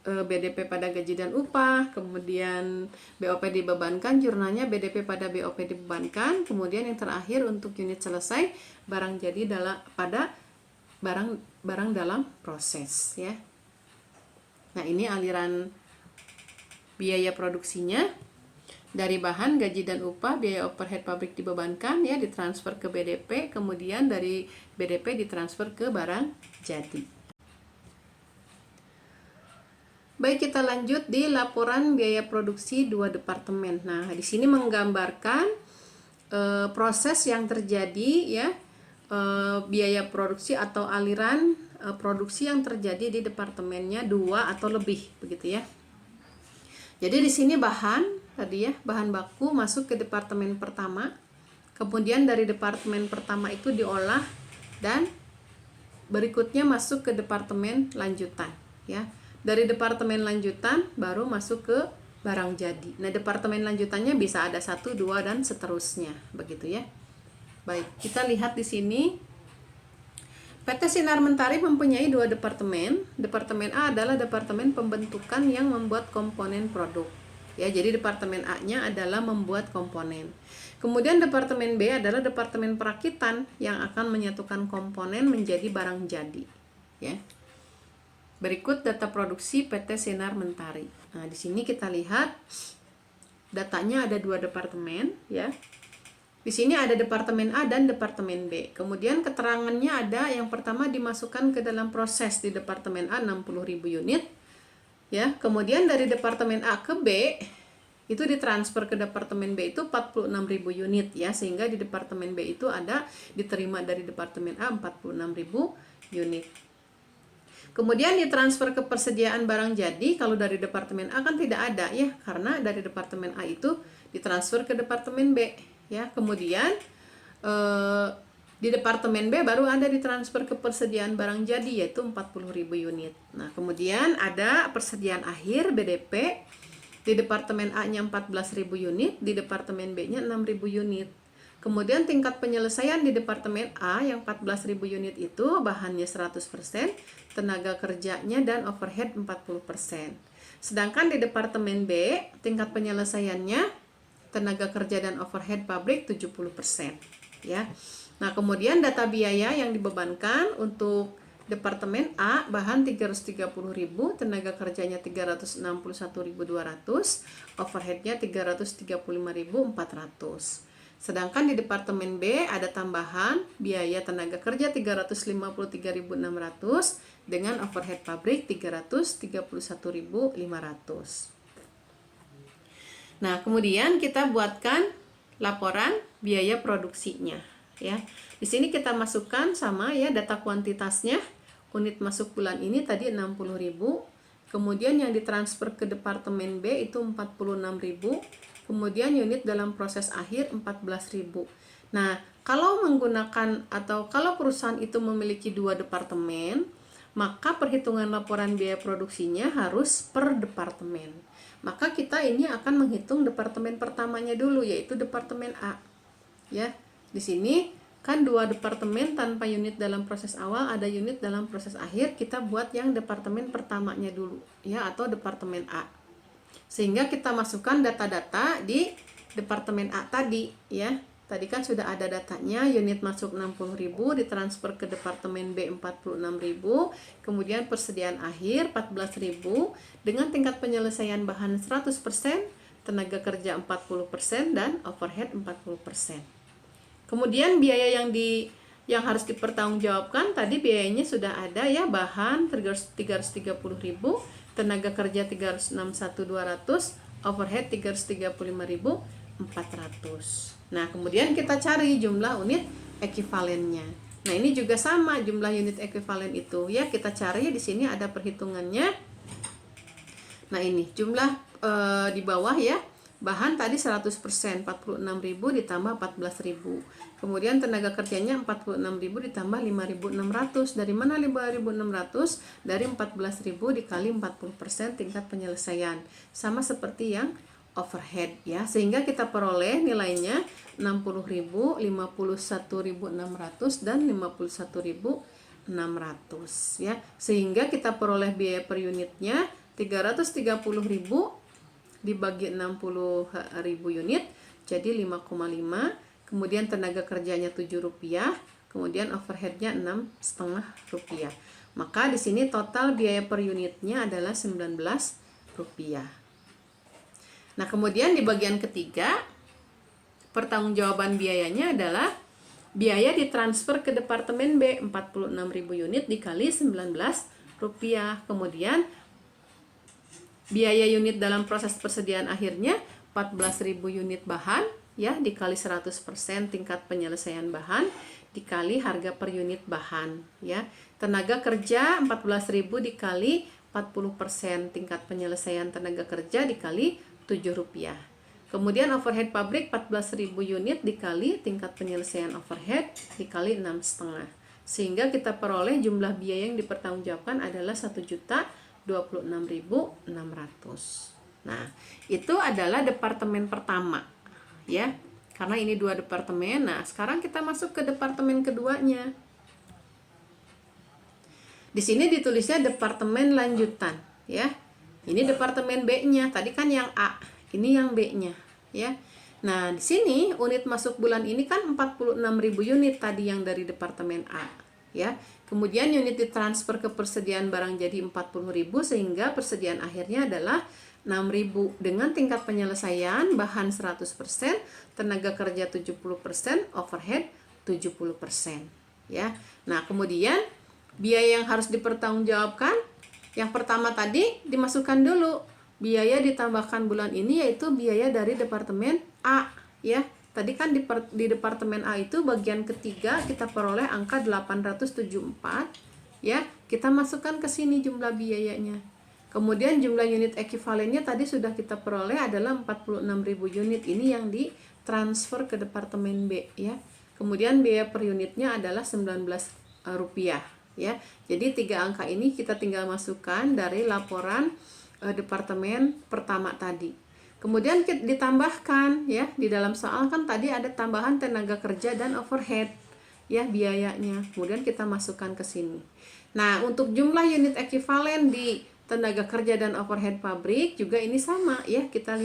BDP pada gaji dan upah, kemudian BOP dibebankan, jurnalnya BDP pada BOP dibebankan, kemudian yang terakhir untuk unit selesai, barang jadi pada barang dalam proses ya. Nah, ini aliran biaya produksinya. Dari bahan, gaji dan upah, biaya overhead pabrik dibebankan ya, ditransfer ke BDP, kemudian dari BDP ditransfer ke barang jadi. Baik, kita lanjut di laporan biaya produksi 2 departemen. Nah, di sini menggambarkan proses yang terjadi ya, biaya produksi atau aliran produksi yang terjadi di departemennya 2 atau lebih begitu ya. Jadi di sini bahan tadi ya, bahan baku masuk ke departemen pertama, kemudian dari departemen pertama itu diolah dan berikutnya masuk ke departemen lanjutan ya. Dari departemen lanjutan baru masuk ke barang jadi. Nah, departemen lanjutannya bisa ada 1, 2 dan seterusnya begitu ya. Baik, kita lihat di sini PT Sinar Mentari mempunyai 2 departemen. Departemen A adalah departemen pembentukan yang membuat komponen produk. Ya, jadi departemen A-nya adalah membuat komponen. Kemudian departemen B adalah departemen perakitan yang akan menyatukan komponen menjadi barang jadi. Ya. Berikut data produksi PT Sinar Mentari. Nah, di sini kita lihat datanya ada 2 departemen ya. Di sini ada departemen A dan departemen B. Kemudian keterangannya ada yang pertama dimasukkan ke dalam proses di departemen A 60.000 unit. Ya, kemudian dari departemen A ke B itu ditransfer ke departemen B itu 46.000 unit ya, sehingga di departemen B itu ada diterima dari departemen A 46.000 unit. Kemudian ditransfer ke persediaan barang jadi, kalau dari departemen A kan tidak ada ya, karena dari departemen A itu ditransfer ke departemen B ya. Kemudian di departemen B baru ada ditransfer ke persediaan barang jadi yaitu 40.000 unit. Nah, kemudian ada persediaan akhir BDP. Di departemen A-nya 14.000 unit, di departemen B-nya 6.000 unit. Kemudian tingkat penyelesaian di departemen A yang 14.000 unit itu bahannya 100%, tenaga kerjanya dan overhead 40%. Sedangkan di departemen B, tingkat penyelesaiannya tenaga kerja dan overhead pabrik 70%, ya. Nah, kemudian data biaya yang dibebankan untuk departemen A, bahan 330.000, tenaga kerjanya 361.200, overheadnya 335.400. Sedangkan di departemen B ada tambahan biaya tenaga kerja 353.600 dengan overhead pabrik 331.500. Nah, kemudian kita buatkan laporan biaya produksinya ya. Di sini kita masukkan sama ya data kuantitasnya. Unit masuk bulan ini tadi 60.000. Kemudian yang ditransfer ke departemen B itu 46.000. Kemudian unit dalam proses akhir 14.000. Nah, kalau menggunakan atau kalau perusahaan itu memiliki 2 departemen, maka perhitungan laporan biaya produksinya harus per departemen. Maka kita ini akan menghitung departemen pertamanya dulu, yaitu departemen A. Ya, di sini kan 2 departemen tanpa unit dalam proses awal, ada unit dalam proses akhir, kita buat yang departemen pertamanya dulu ya, atau departemen A. Sehingga kita masukkan data-data di departemen A tadi ya. Tadi kan sudah ada datanya, unit masuk 60.000, ditransfer ke departemen B 46.000, kemudian persediaan akhir 14.000 dengan tingkat penyelesaian bahan 100%, tenaga kerja 40% dan overhead 40%. Kemudian biaya yang harus dipertanggungjawabkan tadi biayanya sudah ada ya, bahan 330.000, tenaga kerja 361.200, overhead 335.400. Nah, kemudian kita cari jumlah unit ekuivalennya. Nah, ini juga sama jumlah unit ekuivalen itu ya, kita cari di sini ada perhitungannya. Nah, ini jumlah di bawah ya, Bahan tadi 100%, 46.000 ditambah 14.000. Kemudian tenaga kerjanya 46.000 ditambah 5.600. Dari mana 5.600? Dari 14.000 dikali 40% tingkat penyelesaian. Sama seperti yang overhead ya. Sehingga kita peroleh nilainya 60.000, 51.600 dan 51.600 ya. Sehingga kita peroleh biaya per unitnya 330.000 dibagi 60.000 unit jadi 5,5. Kemudian tenaga kerjanya Rp7, kemudian overheadnya Rp6,5. Maka di sini total biaya per unitnya adalah Rp19. Nah, kemudian di bagian ketiga pertanggungjawaban biayanya adalah biaya ditransfer ke departemen B 46.000 unit dikali Rp19. Kemudian biaya unit dalam proses persediaan akhirnya 14.000 unit bahan ya dikali 100% tingkat penyelesaian bahan dikali harga per unit bahan ya. Tenaga kerja 14.000 dikali 40% tingkat penyelesaian tenaga kerja dikali Rp7. Kemudian overhead pabrik 14.000 unit dikali tingkat penyelesaian overhead dikali 6,5. Sehingga kita peroleh jumlah biaya yang dipertanggungjawabkan adalah 1.026.600. Nah, itu adalah departemen pertama ya. Karena ini 2 departemen. Nah, sekarang kita masuk ke departemen keduanya. Di sini ditulisnya departemen lanjutan ya. Ini departemen B-nya. Tadi kan yang A, ini yang B-nya ya. Nah, di sini unit masuk bulan ini kan 46.000 unit tadi yang dari departemen A ya. Kemudian unit ditransfer ke persediaan barang jadi 40.000 sehingga persediaan akhirnya adalah 6.000 dengan tingkat penyelesaian bahan 100%, tenaga kerja 70%, overhead 70% ya. Nah, kemudian biaya yang harus dipertanggungjawabkan yang pertama tadi dimasukkan dulu. Biaya ditambahkan bulan ini yaitu biaya dari departemen A ya. Tadi kan di departemen A itu bagian ketiga kita peroleh angka 874 ya. Kita masukkan ke sini jumlah biayanya. Kemudian jumlah unit ekivalennya tadi sudah kita peroleh adalah 46.000 unit. Ini yang ditransfer ke departemen B ya. Kemudian biaya per unitnya adalah Rp19 ya. Jadi 3 angka ini kita tinggal masukkan dari laporan departemen pertama tadi. Kemudian kita ditambahkan ya, di dalam soal kan tadi ada tambahan tenaga kerja dan overhead ya biayanya. Kemudian kita masukkan ke sini. Nah, untuk jumlah unit ekivalen di tenaga kerja dan overhead pabrik juga ini sama ya. Kita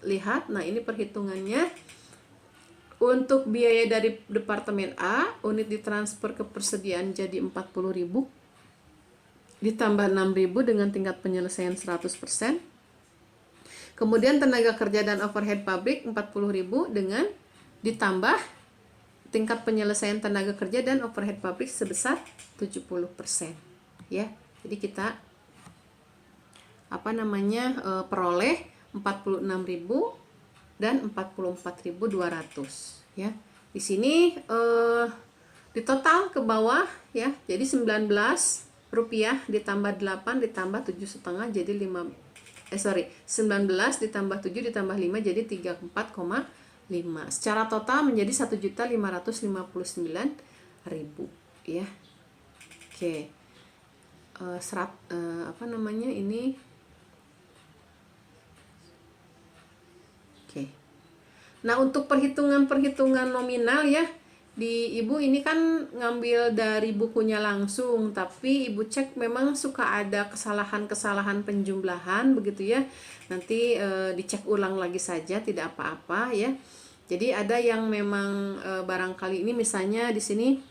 lihat. Nah, ini perhitungannya. Untuk biaya dari departemen A, unit ditransfer ke persediaan jadi 40.000 ditambah 6.000 dengan tingkat penyelesaian 100%. Kemudian tenaga kerja dan overhead pabrik 40.000 dengan ditambah tingkat penyelesaian tenaga kerja dan overhead pabrik sebesar 70% ya. Jadi kita peroleh 46.000 dan 44.200 ya. Di sini di total ke bawah ya. Jadi Rp19 ditambah 8 ditambah 7,5 jadi 19 ditambah 7 ditambah 5 jadi 34,5. Secara total menjadi 1.559.000 ya. Oke. Ini. Oke. Nah, untuk perhitungan nominal ya. Di Ibu ini kan ngambil dari bukunya langsung, tapi Ibu cek memang suka ada kesalahan-kesalahan penjumlahan begitu ya. Nanti dicek ulang lagi saja, tidak apa-apa ya. Jadi ada yang memang barangkali ini misalnya di sini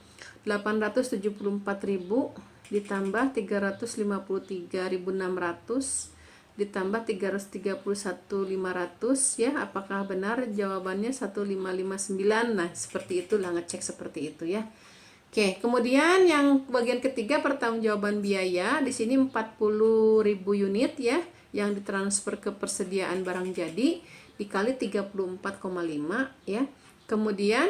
874.000 ditambah 353.600 ditambah 331.500 ya. Apakah benar jawabannya 1559? Nah, seperti itulah, ngecek seperti itu ya. Oke, kemudian yang bagian ketiga pertanggungjawaban biaya di sini 40.000 unit ya yang ditransfer ke persediaan barang jadi dikali 34,5 ya. Kemudian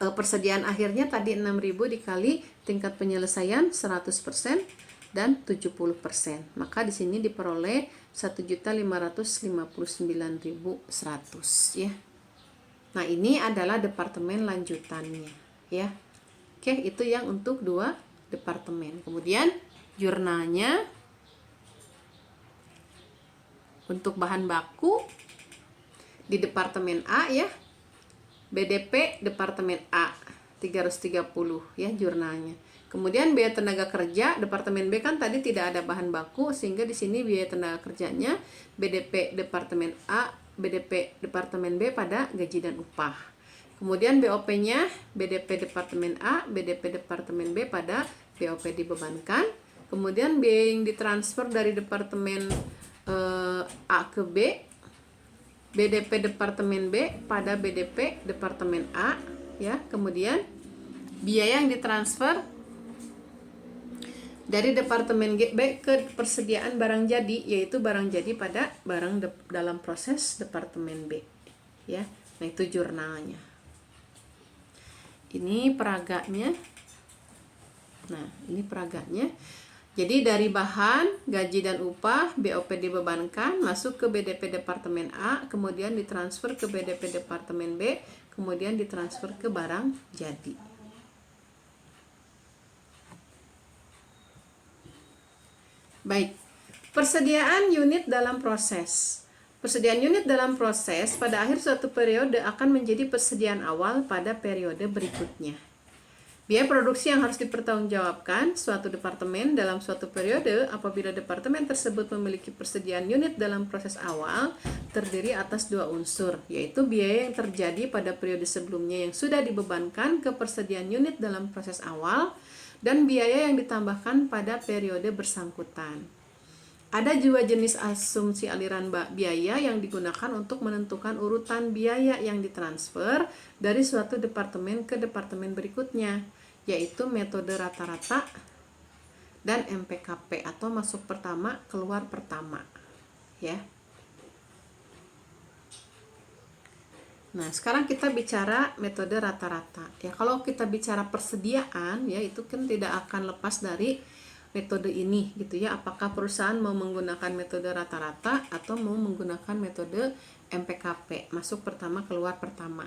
persediaan akhirnya tadi 6.000 dikali tingkat penyelesaian 100% dan 70%. Maka di sini diperoleh 1.559.100 ya. Nah, ini adalah departemen lanjutannya ya. Oke, itu yang untuk 2 departemen. Kemudian jurnalnya untuk bahan baku di departemen A ya. BDP departemen A 330 ya jurnalnya. Kemudian biaya tenaga kerja departemen B kan tadi tidak ada bahan baku, sehingga di sini biaya tenaga kerjanya BDP departemen A, BDP departemen B pada gaji dan upah. Kemudian BOP-nya BDP departemen A, BDP departemen B pada BOP dibebankan. Kemudian biaya yang ditransfer dari departemen A ke B, BDP departemen B pada BDP departemen A ya. Kemudian biaya yang ditransfer dari departemen B ke persediaan barang jadi, yaitu barang jadi pada barang dalam proses departemen B ya. Nah, itu jurnalnya. Ini peraganya. Nah, ini peraganya. Jadi dari bahan, gaji dan upah, BOP dibebankan, masuk ke BDP departemen A, kemudian ditransfer ke BDP departemen B, kemudian ditransfer ke barang jadi. Baik, persediaan unit dalam proses. Persediaan unit dalam proses pada akhir suatu periode akan menjadi persediaan awal pada periode berikutnya. Biaya produksi yang harus dipertanggungjawabkan suatu departemen dalam suatu periode apabila departemen tersebut memiliki persediaan unit dalam proses awal terdiri atas 2 unsur, yaitu biaya yang terjadi pada periode sebelumnya yang sudah dibebankan ke persediaan unit dalam proses awal dan biaya yang ditambahkan pada periode bersangkutan. Ada juga jenis asumsi aliran biaya yang digunakan untuk menentukan urutan biaya yang ditransfer dari suatu departemen ke departemen berikutnya, yaitu metode rata-rata dan MPKP atau masuk pertama, keluar pertama ya. Nah, sekarang kita bicara metode rata-rata ya. Kalau kita bicara persediaan ya, itu kan tidak akan lepas dari metode ini gitu ya. Apakah perusahaan mau menggunakan metode rata-rata atau mau menggunakan metode MPKP, masuk pertama keluar pertama.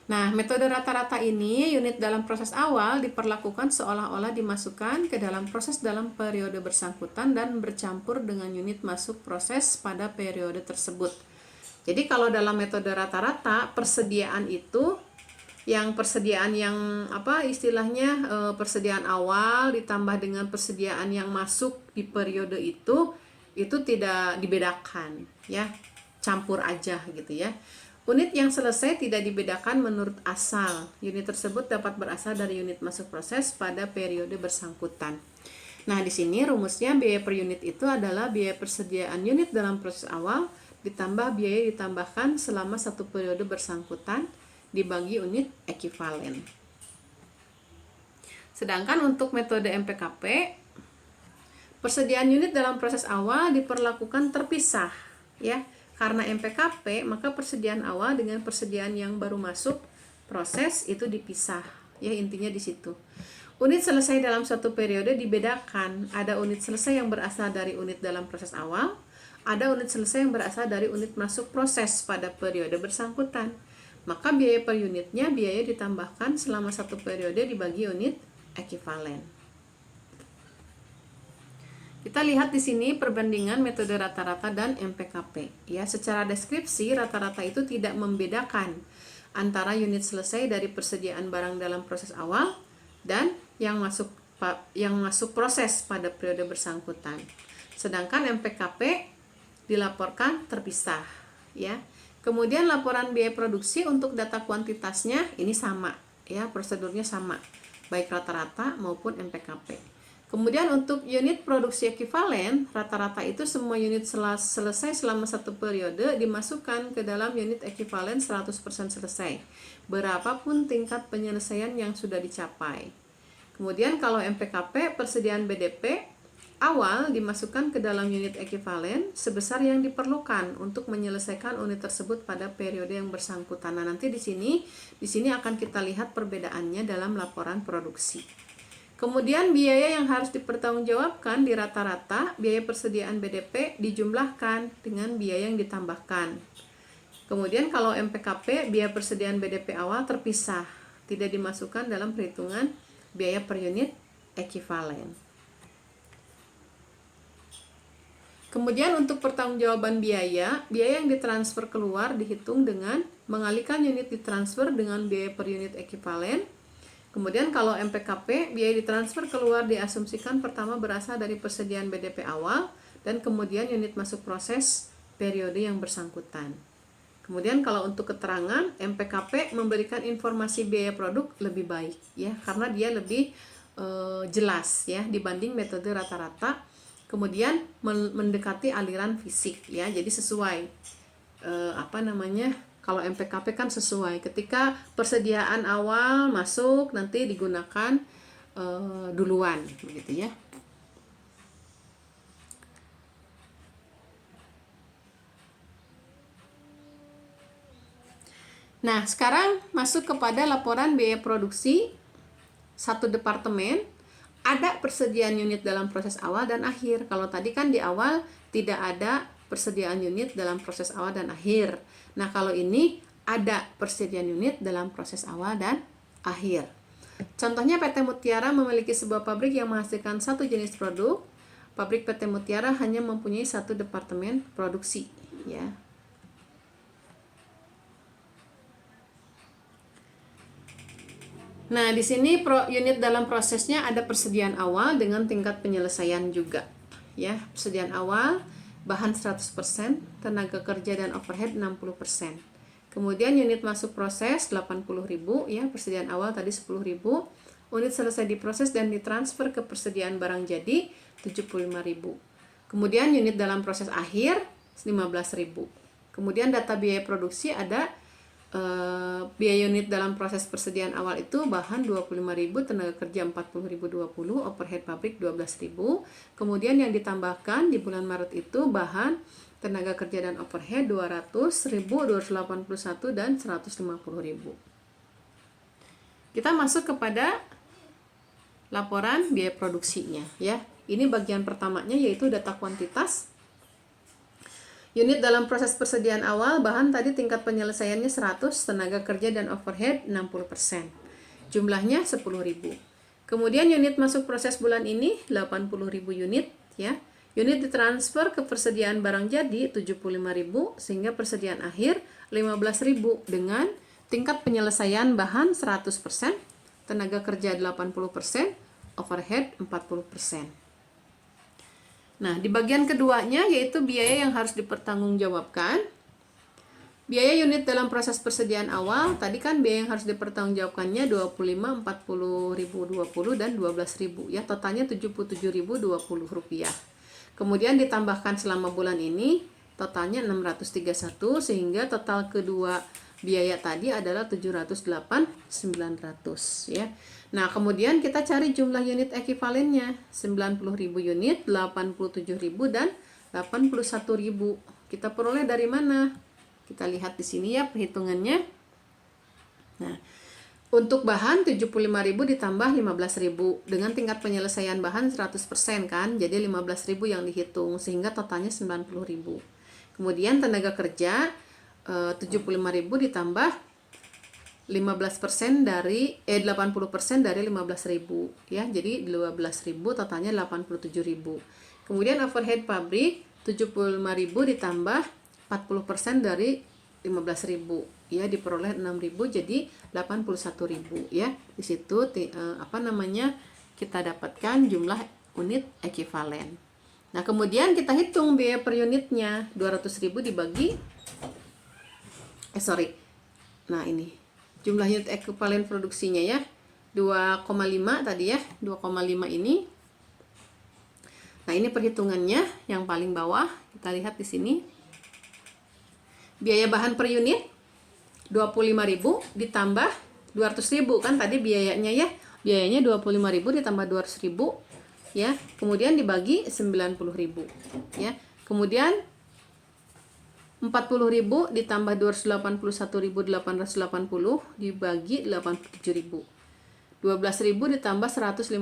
Nah, metode rata-rata ini unit dalam proses awal diperlakukan seolah-olah dimasukkan ke dalam proses dalam periode bersangkutan dan bercampur dengan unit masuk proses pada periode tersebut. Jadi kalau dalam metode rata-rata, persediaan itu persediaan yang istilahnya persediaan awal ditambah dengan persediaan yang masuk di periode itu tidak dibedakan ya, campur aja gitu ya. Unit yang selesai tidak dibedakan menurut asal. Unit tersebut dapat berasal dari unit masuk proses pada periode bersangkutan. Nah, di sini rumusnya biaya per unit itu adalah biaya persediaan unit dalam proses awal ditambah biaya ditambahkan selama satu periode bersangkutan dibagi unit ekivalen. Sedangkan untuk metode MPKP, persediaan unit dalam proses awal diperlakukan terpisah ya. Karena MPKP, maka persediaan awal dengan persediaan yang baru masuk proses itu dipisah ya, intinya di situ. Unit selesai dalam suatu periode dibedakan. Ada unit selesai yang berasal dari unit dalam proses awal, ada unit selesai yang berasal dari unit masuk proses pada periode bersangkutan. Maka biaya per unitnya biaya ditambahkan selama satu periode dibagi unit ekivalen. Kita lihat di sini perbandingan metode rata-rata dan MPKP. Ya, secara deskripsi rata-rata itu tidak membedakan antara unit selesai dari persediaan barang dalam proses awal dan yang masuk proses pada periode bersangkutan. Sedangkan MPKP dilaporkan terpisah ya. Kemudian laporan biaya produksi untuk data kuantitasnya ini sama ya, prosedurnya sama baik rata-rata maupun MPKP. Kemudian untuk unit produksi ekivalen, rata-rata itu semua unit selesai selama satu periode dimasukkan ke dalam unit ekivalen 100% selesai, berapapun tingkat penyelesaian yang sudah dicapai. Kemudian kalau MPKP, persediaan BDP awal dimasukkan ke dalam unit ekivalen sebesar yang diperlukan untuk menyelesaikan unit tersebut pada periode yang bersangkutan. Nah, nanti di sini akan kita lihat perbedaannya dalam laporan produksi. Kemudian biaya yang harus dipertanggungjawabkan di rata-rata, biaya persediaan BDP dijumlahkan dengan biaya yang ditambahkan. Kemudian kalau MPKP, biaya persediaan BDP awal terpisah, tidak dimasukkan dalam perhitungan biaya per unit ekuivalen. Kemudian untuk pertanggungjawaban biaya yang ditransfer keluar dihitung dengan mengalihkan unit ditransfer dengan biaya per unit ekuivalen. Kemudian kalau MPKP, biaya ditransfer keluar diasumsikan pertama berasal dari persediaan BDP awal dan kemudian unit masuk proses periode yang bersangkutan. Kemudian kalau untuk keterangan, MPKP memberikan informasi biaya produk lebih baik ya, karena dia lebih jelas ya dibanding metode rata-rata. Kemudian mendekati aliran fisik ya, jadi sesuai kalau MPKP kan sesuai ketika persediaan awal masuk nanti digunakan duluan begitu ya. Nah, sekarang masuk kepada laporan biaya produksi satu departemen. Ada persediaan unit dalam proses awal dan akhir. Kalau tadi kan di awal tidak ada persediaan unit dalam proses awal dan akhir. Nah, kalau ini ada persediaan unit dalam proses awal dan akhir. Contohnya PT Mutiara memiliki sebuah pabrik yang menghasilkan satu jenis produk. Pabrik PT Mutiara hanya mempunyai satu departemen produksi, ya. Nah, di sini unit dalam prosesnya ada persediaan awal dengan tingkat penyelesaian juga. Ya, persediaan awal bahan 100%, tenaga kerja dan overhead 60%. Kemudian unit masuk proses 80.000 ya, persediaan awal tadi 10.000. Unit selesai diproses dan ditransfer ke persediaan barang jadi 75.000. Kemudian unit dalam proses akhir 15.000. Kemudian data biaya produksi ada biaya unit dalam proses persediaan awal itu bahan 25.000, tenaga kerja 40.020, overhead pabrik 12.000. Kemudian yang ditambahkan di bulan Maret itu bahan, tenaga kerja dan overhead 200.000, 281 dan 150.000. Kita masuk kepada laporan biaya produksinya ya. Ini bagian pertamanya yaitu data kuantitas. Unit dalam proses persediaan awal, bahan tadi tingkat penyelesaiannya 100, tenaga kerja dan overhead 60%. Jumlahnya 10.000. Kemudian unit masuk proses bulan ini 80.000 unit ya. Unit ditransfer ke persediaan barang jadi 75.000 sehingga persediaan akhir 15.000 dengan tingkat penyelesaian bahan 100%, tenaga kerja 80%, overhead 40%. Nah, di bagian keduanya yaitu biaya yang harus dipertanggungjawabkan. Biaya unit dalam proses persediaan awal, tadi kan biaya yang harus dipertanggungjawabkannya 25, 40.020 dan 12.000 ya, totalnya 77.020 rupiah. Kemudian ditambahkan selama bulan ini totalnya 631 sehingga total kedua biaya tadi adalah 708.900 ya. Nah, kemudian kita cari jumlah unit ekuivalennya 90.000 unit, 87.000 dan 81.000. Kita peroleh dari mana? Kita lihat di sini ya perhitungannya. Nah, untuk bahan 75.000 ditambah 15.000 dengan tingkat penyelesaian bahan 100% kan. Jadi 15.000 yang dihitung sehingga totalnya 90.000. Kemudian tenaga kerja 75.000 ditambah 15% dari 80% dari 15.000 ya. Jadi 12.000 totalnya 87.000. Kemudian overhead pabrik 75.000 ditambah 40% dari 15.000 ya, diperoleh 6.000 jadi 81.000 ya. Di situ kita dapatkan jumlah unit ekuivalen. Nah, kemudian kita hitung biaya per unitnya 200.000 dibagi Nah, ini jumlah unit ekuivalen produksinya ya 2,5 tadi ya, 2,5 ini. Nah, ini perhitungannya yang paling bawah kita lihat di sini. Biaya bahan per unit 25.000 ditambah 200.000 kan tadi biayanya ya. Biayanya 25.000 ditambah 200.000 ya. Kemudian dibagi 90.000 ya. Kemudian 40.000 ditambah 281.880 dibagi 87.000. 12.000 ditambah 150.000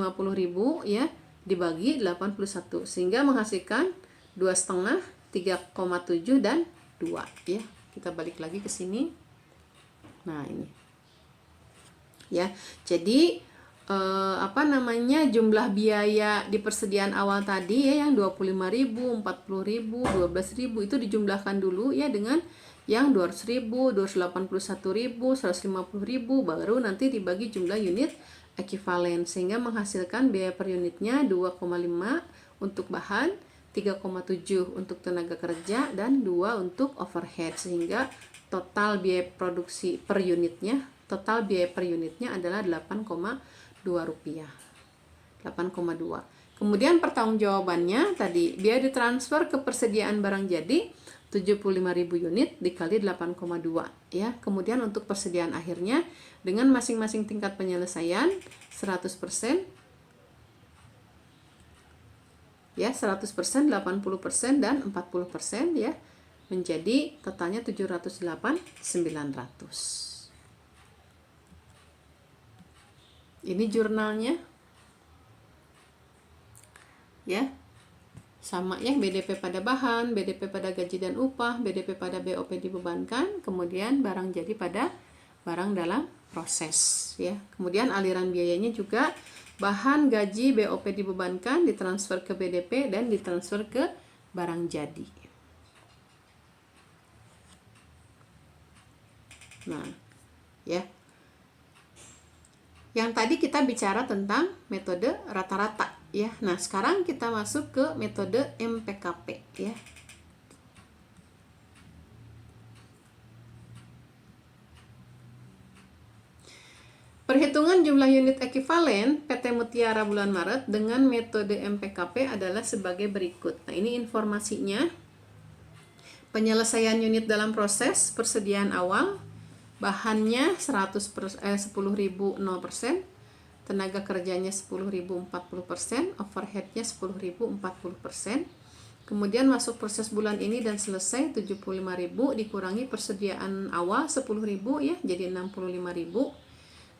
ya, dibagi 81 sehingga menghasilkan 2,5, 3,7 dan 2 ya. Kita balik lagi ke sini. Nah, ini. Ya. Jadi jumlah biaya di persediaan awal tadi ya yang 25.000, 40.000, 12.000 itu dijumlahkan dulu ya dengan yang 200.000, 281.000, 150.000, baru nanti dibagi jumlah unit ekuivalen sehingga menghasilkan biaya per unitnya 2,5 untuk bahan, 3,7 untuk tenaga kerja, dan 2 untuk overhead sehingga total biaya produksi per unitnya, total biaya per unitnya adalah 8,2 rupiah. 8,2. Kemudian pertanggungjawabannya tadi biaya ditransfer ke persediaan barang jadi 75.000 unit dikali 8,2 ya. Kemudian untuk persediaan akhirnya dengan masing-masing tingkat penyelesaian 100% ya, 100%, 80% dan 40% ya, menjadi totalnya 708.900. Ini jurnalnya ya, sama ya, BDP pada bahan, BDP pada gaji dan upah, BDP pada BOP dibebankan, kemudian barang jadi pada barang dalam proses ya. Kemudian aliran biayanya juga bahan, gaji, BOP dibebankan, ditransfer ke BDP dan ditransfer ke barang jadi. Nah, ya. Yang tadi kita bicara tentang metode rata-rata ya. Nah, sekarang kita masuk ke metode MPKP ya. Perhitungan jumlah unit ekuivalen PT Mutiara bulan Maret dengan metode MPKP adalah sebagai berikut. Nah, ini informasinya. Penyelesaian unit dalam proses persediaan awal, bahannya 10.000 0%, tenaga kerjanya 10.000 40%, overheadnya 10.000 40%. Kemudian masuk proses bulan ini dan selesai 75.000 dikurangi persediaan awal 10.000 ya, jadi 65.000.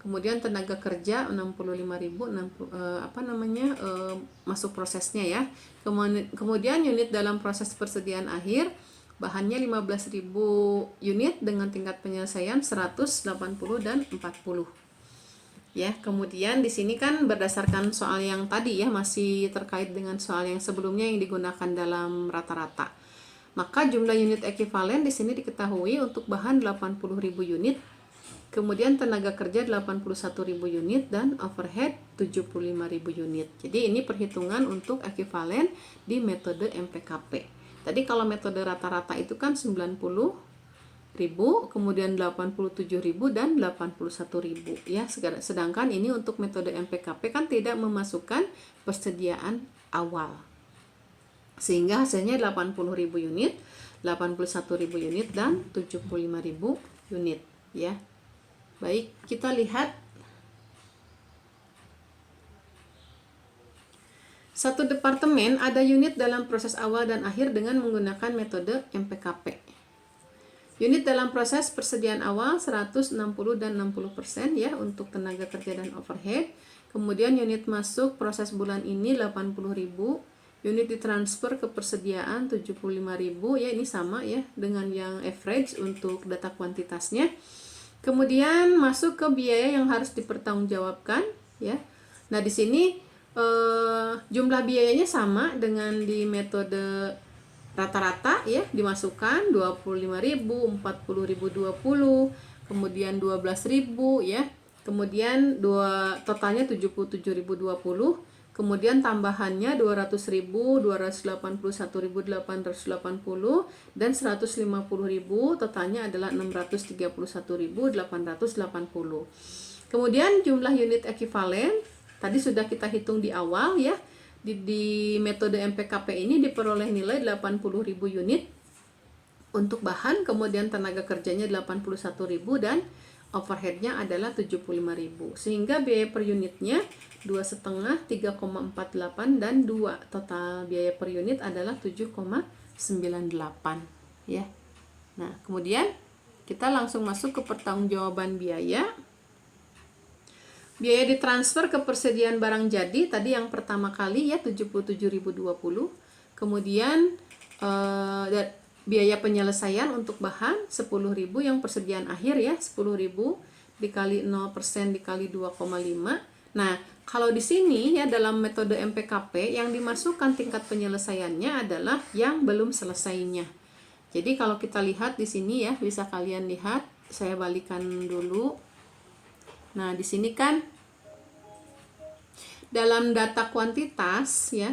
Kemudian tenaga kerja 65.000 masuk prosesnya ya. Kemudian unit dalam proses persediaan akhir, bahannya 15.000 unit dengan tingkat penyelesaian 180 dan 40. Ya, kemudian di sini kan berdasarkan soal yang tadi ya, masih terkait dengan soal yang sebelumnya yang digunakan dalam rata-rata. Maka jumlah unit ekuivalen di sini diketahui untuk bahan 80.000 unit, kemudian tenaga kerja 81.000 unit dan overhead 75.000 unit. Jadi ini perhitungan untuk ekuivalen di metode MPKP. Tadi kalau metode rata-rata itu kan 90.000, kemudian 87.000 dan 81.000 ya. Sedangkan ini untuk metode MPKP kan tidak memasukkan persediaan awal. Sehingga hasilnya 80.000 unit, 81.000 unit dan 75.000 unit ya. Baik, kita lihat satu departemen ada unit dalam proses awal dan akhir dengan menggunakan metode MPKP. Unit dalam proses persediaan awal 160 dan 60% ya untuk tenaga kerja dan overhead. Kemudian unit masuk proses bulan ini 80.000, unit ditransfer ke persediaan 75.000 ya, ini sama ya dengan yang average untuk data kuantitasnya. Kemudian masuk ke biaya yang harus dipertanggungjawabkan ya. Nah, di sini jumlah biayanya sama dengan di metode rata-rata ya, dimasukkan 25.000, 40.000 20, kemudian 12.000 ya. Kemudian totalnya 77.000 20, kemudian tambahannya 200.000, 281.880 dan 150.000, totalnya adalah 631.880. Kemudian jumlah unit ekuivalen tadi sudah kita hitung di awal ya. Di metode MPKP ini diperoleh nilai 80.000 unit untuk bahan, kemudian tenaga kerjanya 81.000 dan overheadnya adalah 75.000. Sehingga biaya per unitnya 2,5, 3,48 dan 2. Total biaya per unit adalah 7,98 ya. Nah, kemudian kita langsung masuk ke pertanggungjawaban biaya. Biaya ditransfer ke persediaan barang jadi tadi yang pertama kali ya 77.020. Kemudian biaya penyelesaian untuk bahan 10.000 yang persediaan akhir ya 10.000 dikali 0% dikali 2,5. Nah, kalau di sini ya dalam metode MPKP yang dimasukkan tingkat penyelesaiannya adalah yang belum selesainya. Jadi kalau kita lihat di sini ya bisa kalian lihat, saya balikan dulu. Nah, di sini kan dalam data kuantitas ya,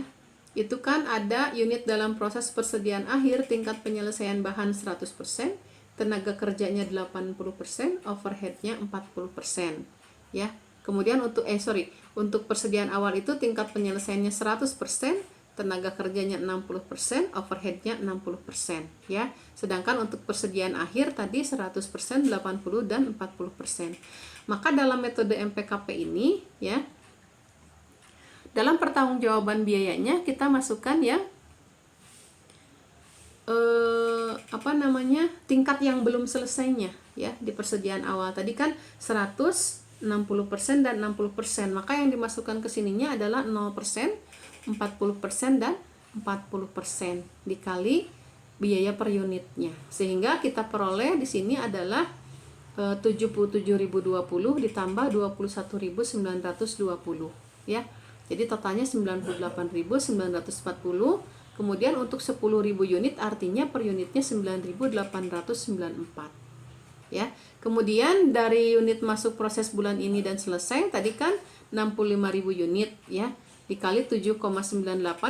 itu kan ada unit dalam proses persediaan akhir tingkat penyelesaian bahan 100%, tenaga kerjanya 80%, overheadnya 40%. Ya. Kemudian untuk persediaan awal itu tingkat penyelesaiannya 100%, tenaga kerjanya 60%, overheadnya 60%, ya. Sedangkan untuk persediaan akhir tadi 100%, 80 dan 40%. Maka dalam metode MPKP ini ya, dalam pertanggungjawaban biayanya kita masukkan ya tingkat yang belum selesainya ya di persediaan awal. Tadi kan 100, 60% dan 60%. Maka yang dimasukkan ke sininya adalah 0%, 40% dan 40% dikali biaya per unitnya. Sehingga kita peroleh di sini adalah 77.020 ditambah 21.920 ya. Jadi totalnya 98.940. Kemudian untuk 10.000 unit artinya per unitnya 9.894 ya. Kemudian dari unit masuk proses bulan ini dan selesai tadi kan 65.000 unit ya, dikali 7,98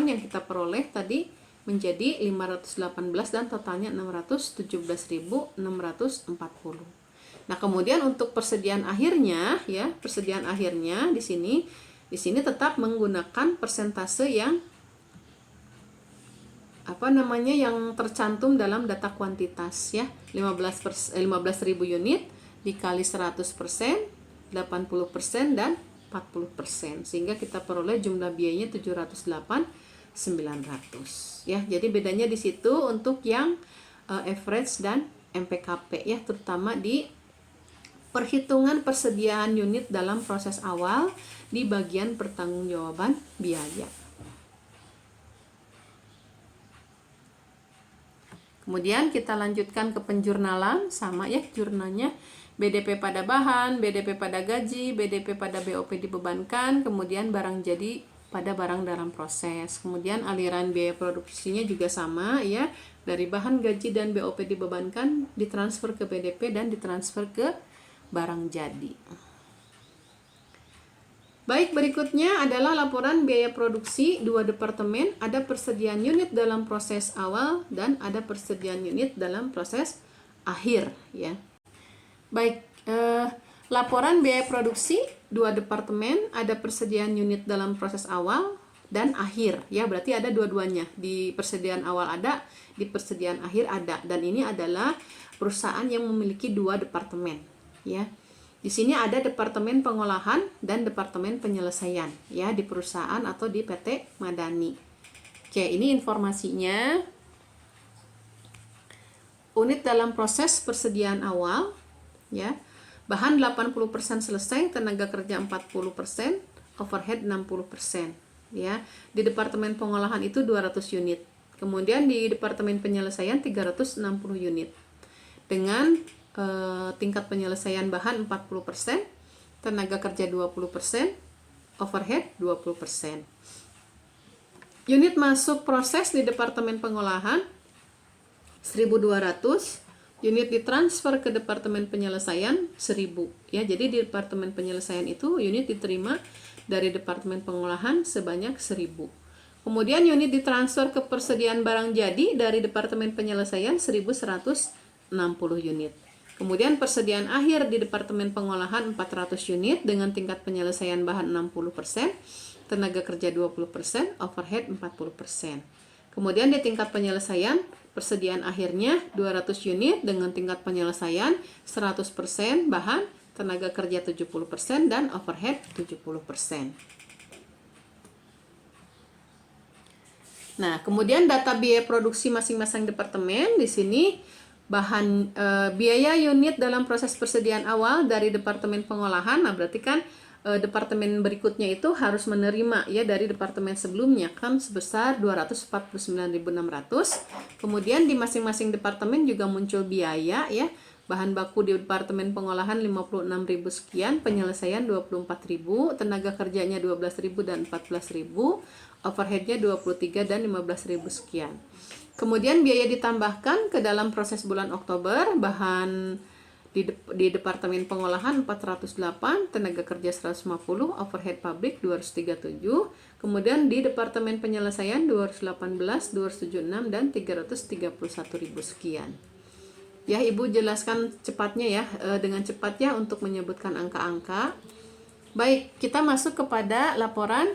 yang kita peroleh tadi menjadi 518 dan totalnya 617.640. Nah, kemudian untuk persediaan akhirnya ya, persediaan akhirnya di sini tetap menggunakan persentase yang yang tercantum dalam data kuantitas ya. 15.000 unit dikali 100%, 80% dan 40%, sehingga kita peroleh jumlah biayanya 708.900 ya. Jadi bedanya di situ untuk yang average dan MPKP ya, terutama di perhitungan persediaan unit dalam proses awal di bagian pertanggungjawaban biaya. Kemudian kita lanjutkan ke penjurnalan, sama ya jurnalnya. BDP pada bahan, BDP pada gaji, BDP pada BOP dibebankan, kemudian barang jadi pada barang dalam proses. Kemudian aliran biaya produksinya juga sama ya, dari bahan, gaji dan BOP dibebankan, ditransfer ke BDP dan ditransfer ke barang jadi. Baik, berikutnya adalah laporan biaya produksi dua departemen. Ada persediaan unit dalam proses awal dan ada persediaan unit dalam proses akhir ya. Baik, laporan biaya produksi dua departemen, ada persediaan unit dalam proses awal dan akhir ya, berarti ada dua-duanya. Di persediaan awal ada, di persediaan akhir ada, dan ini adalah perusahaan yang memiliki dua departemen ya. Di sini ada departemen pengolahan dan departemen penyelesaian ya, di perusahaan atau di PT Madani. Oke, ini informasinya. Unit dalam proses persediaan awal ya. Bahan 80% selesai, tenaga kerja 40%, overhead 60% ya. Di departemen pengolahan itu 200 unit. Kemudian di departemen penyelesaian 360 unit. Dengan tingkat penyelesaian bahan 40%, tenaga kerja 20%, overhead 20%. Unit masuk proses di departemen pengolahan 1.200, unit ditransfer ke departemen penyelesaian 1.000 ya. Jadi di departemen penyelesaian itu unit diterima dari departemen pengolahan sebanyak 1.000. Kemudian unit ditransfer ke persediaan barang jadi dari departemen penyelesaian 1.160 unit. Kemudian persediaan akhir di departemen pengolahan 400 unit dengan tingkat penyelesaian bahan 60%, tenaga kerja 20%, overhead 40%. Kemudian di tingkat penyelesaian, persediaan akhirnya 200 unit dengan tingkat penyelesaian 100% bahan, tenaga kerja 70% dan overhead 70%. Nah, kemudian data biaya produksi masing-masing departemen di sini. Bahan biaya unit dalam proses persediaan awal dari departemen pengolahan, nah berarti kan departemen berikutnya itu harus menerima ya dari departemen sebelumnya kan sebesar 249.600. Kemudian di masing-masing departemen juga muncul biaya ya. Bahan baku di departemen pengolahan 56.000 sekian, penyelesaian 24.000, tenaga kerjanya 12.000 dan 14.000, overheadnya 23 dan 15.000 sekian. Kemudian biaya ditambahkan ke dalam proses bulan Oktober, bahan di departemen pengolahan 408, tenaga kerja 150, overhead pabrik 237, kemudian di departemen penyelesaian 218, 276 dan 331.000 sekian. Ya, Ibu jelaskan cepatnya ya, dengan cepat ya untuk menyebutkan angka-angka. Baik, kita masuk kepada laporan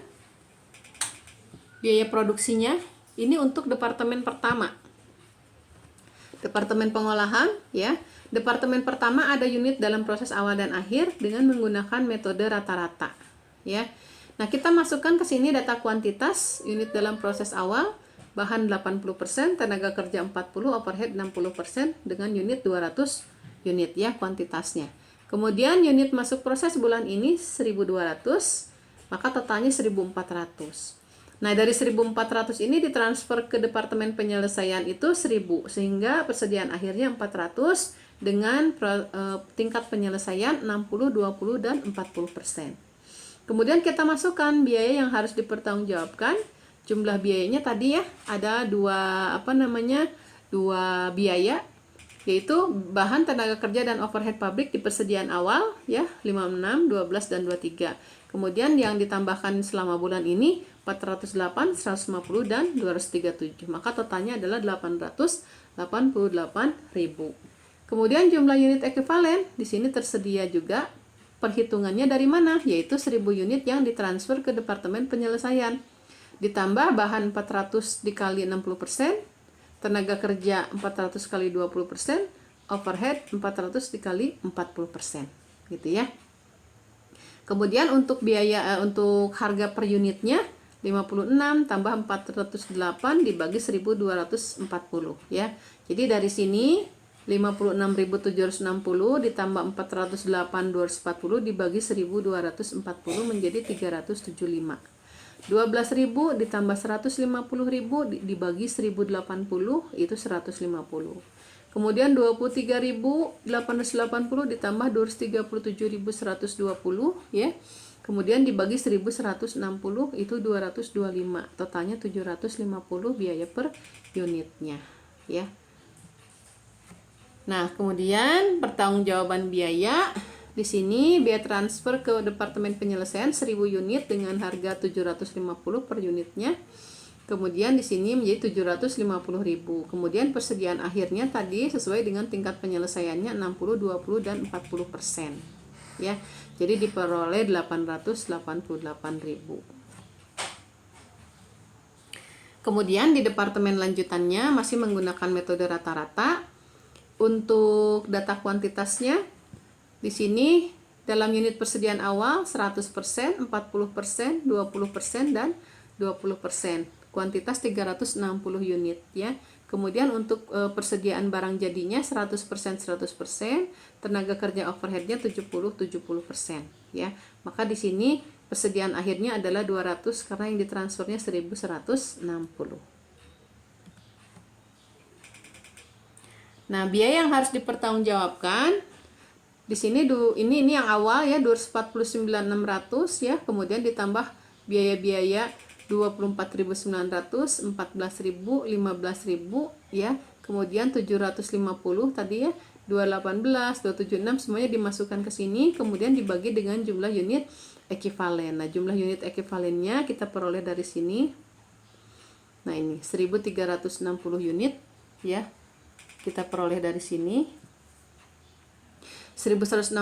biaya produksinya. Ini untuk departemen pertama. Departemen pengolahan ya. Departemen pertama ada unit dalam proses awal dan akhir dengan menggunakan metode rata-rata ya. Nah, kita masukkan ke sini data kuantitas unit dalam proses awal, bahan 80%, tenaga kerja 40, overhead 60% dengan unit 200 unit ya kuantitasnya. Kemudian unit masuk proses bulan ini 1.200, maka totalnya 1.400. Nah, dari 1.400 ini ditransfer ke departemen penyelesaian itu 1.000, sehingga persediaan akhirnya 400 dengan tingkat penyelesaian 60, 20 dan 40%. Kemudian kita masukkan biaya yang harus dipertanggungjawabkan. Jumlah biayanya tadi ya ada dua biaya, yaitu bahan, tenaga kerja dan overhead pabrik di persediaan awal ya 56, 12 dan 23. Kemudian yang ditambahkan selama bulan ini 408, 150 dan 237. Maka totalnya adalah 888.000. Kemudian jumlah unit ekuivalen di sini tersedia juga. Perhitungannya dari mana? Yaitu 1.000 unit yang ditransfer ke departemen penyelesaian. Ditambah bahan 400 dikali 60%, tenaga kerja 400 kali 20%, overhead 400 dikali 40%, gitu ya. Kemudian untuk biaya untuk harga per unitnya 56 tambah 408 dibagi 1.240 ya. Jadi dari sini 56.760 ditambah 408.240 dibagi 1.240 menjadi 375. 12.000 ditambah 150.000 dibagi 1.080 itu 150. Kemudian 23.880 ditambah 237.120 ya. Kemudian dibagi 1.160 itu 225. Totalnya 750 biaya per unitnya ya. Nah, kemudian pertanggungjawaban biaya. Di sini biaya transfer ke departemen penyelesaian 1.000 unit dengan harga 750 per unitnya. Kemudian di sini menjadi 750.000. Kemudian persediaan akhirnya tadi sesuai dengan tingkat penyelesaiannya 60, 20 dan 40%. Ya. Jadi diperoleh 888.000. Kemudian di departemen lanjutannya masih menggunakan metode rata-rata. Untuk data kuantitasnya di sini dalam unit persediaan awal 100%, 40%, 20% dan 20%. Kuantitas 360 unit ya. Kemudian untuk persediaan barang jadinya 100%, 100%, tenaga kerja overheadnya 70% ya. Maka di sini persediaan akhirnya adalah 200 karena yang ditransfernya 1.160. Nah, biaya yang harus dipertanggungjawabkan di sini ini yang awal ya 249.600 ya, kemudian ditambah biaya-biaya 24.900, 14.000, 15.000 ya. Kemudian 750 tadi ya, 218, 276 semuanya dimasukkan ke sini, kemudian dibagi dengan jumlah unit ekuivalen. Nah, jumlah unit ekuivalennya kita peroleh dari sini. Nah, ini 1.360 unit ya. Kita peroleh dari sini 1.160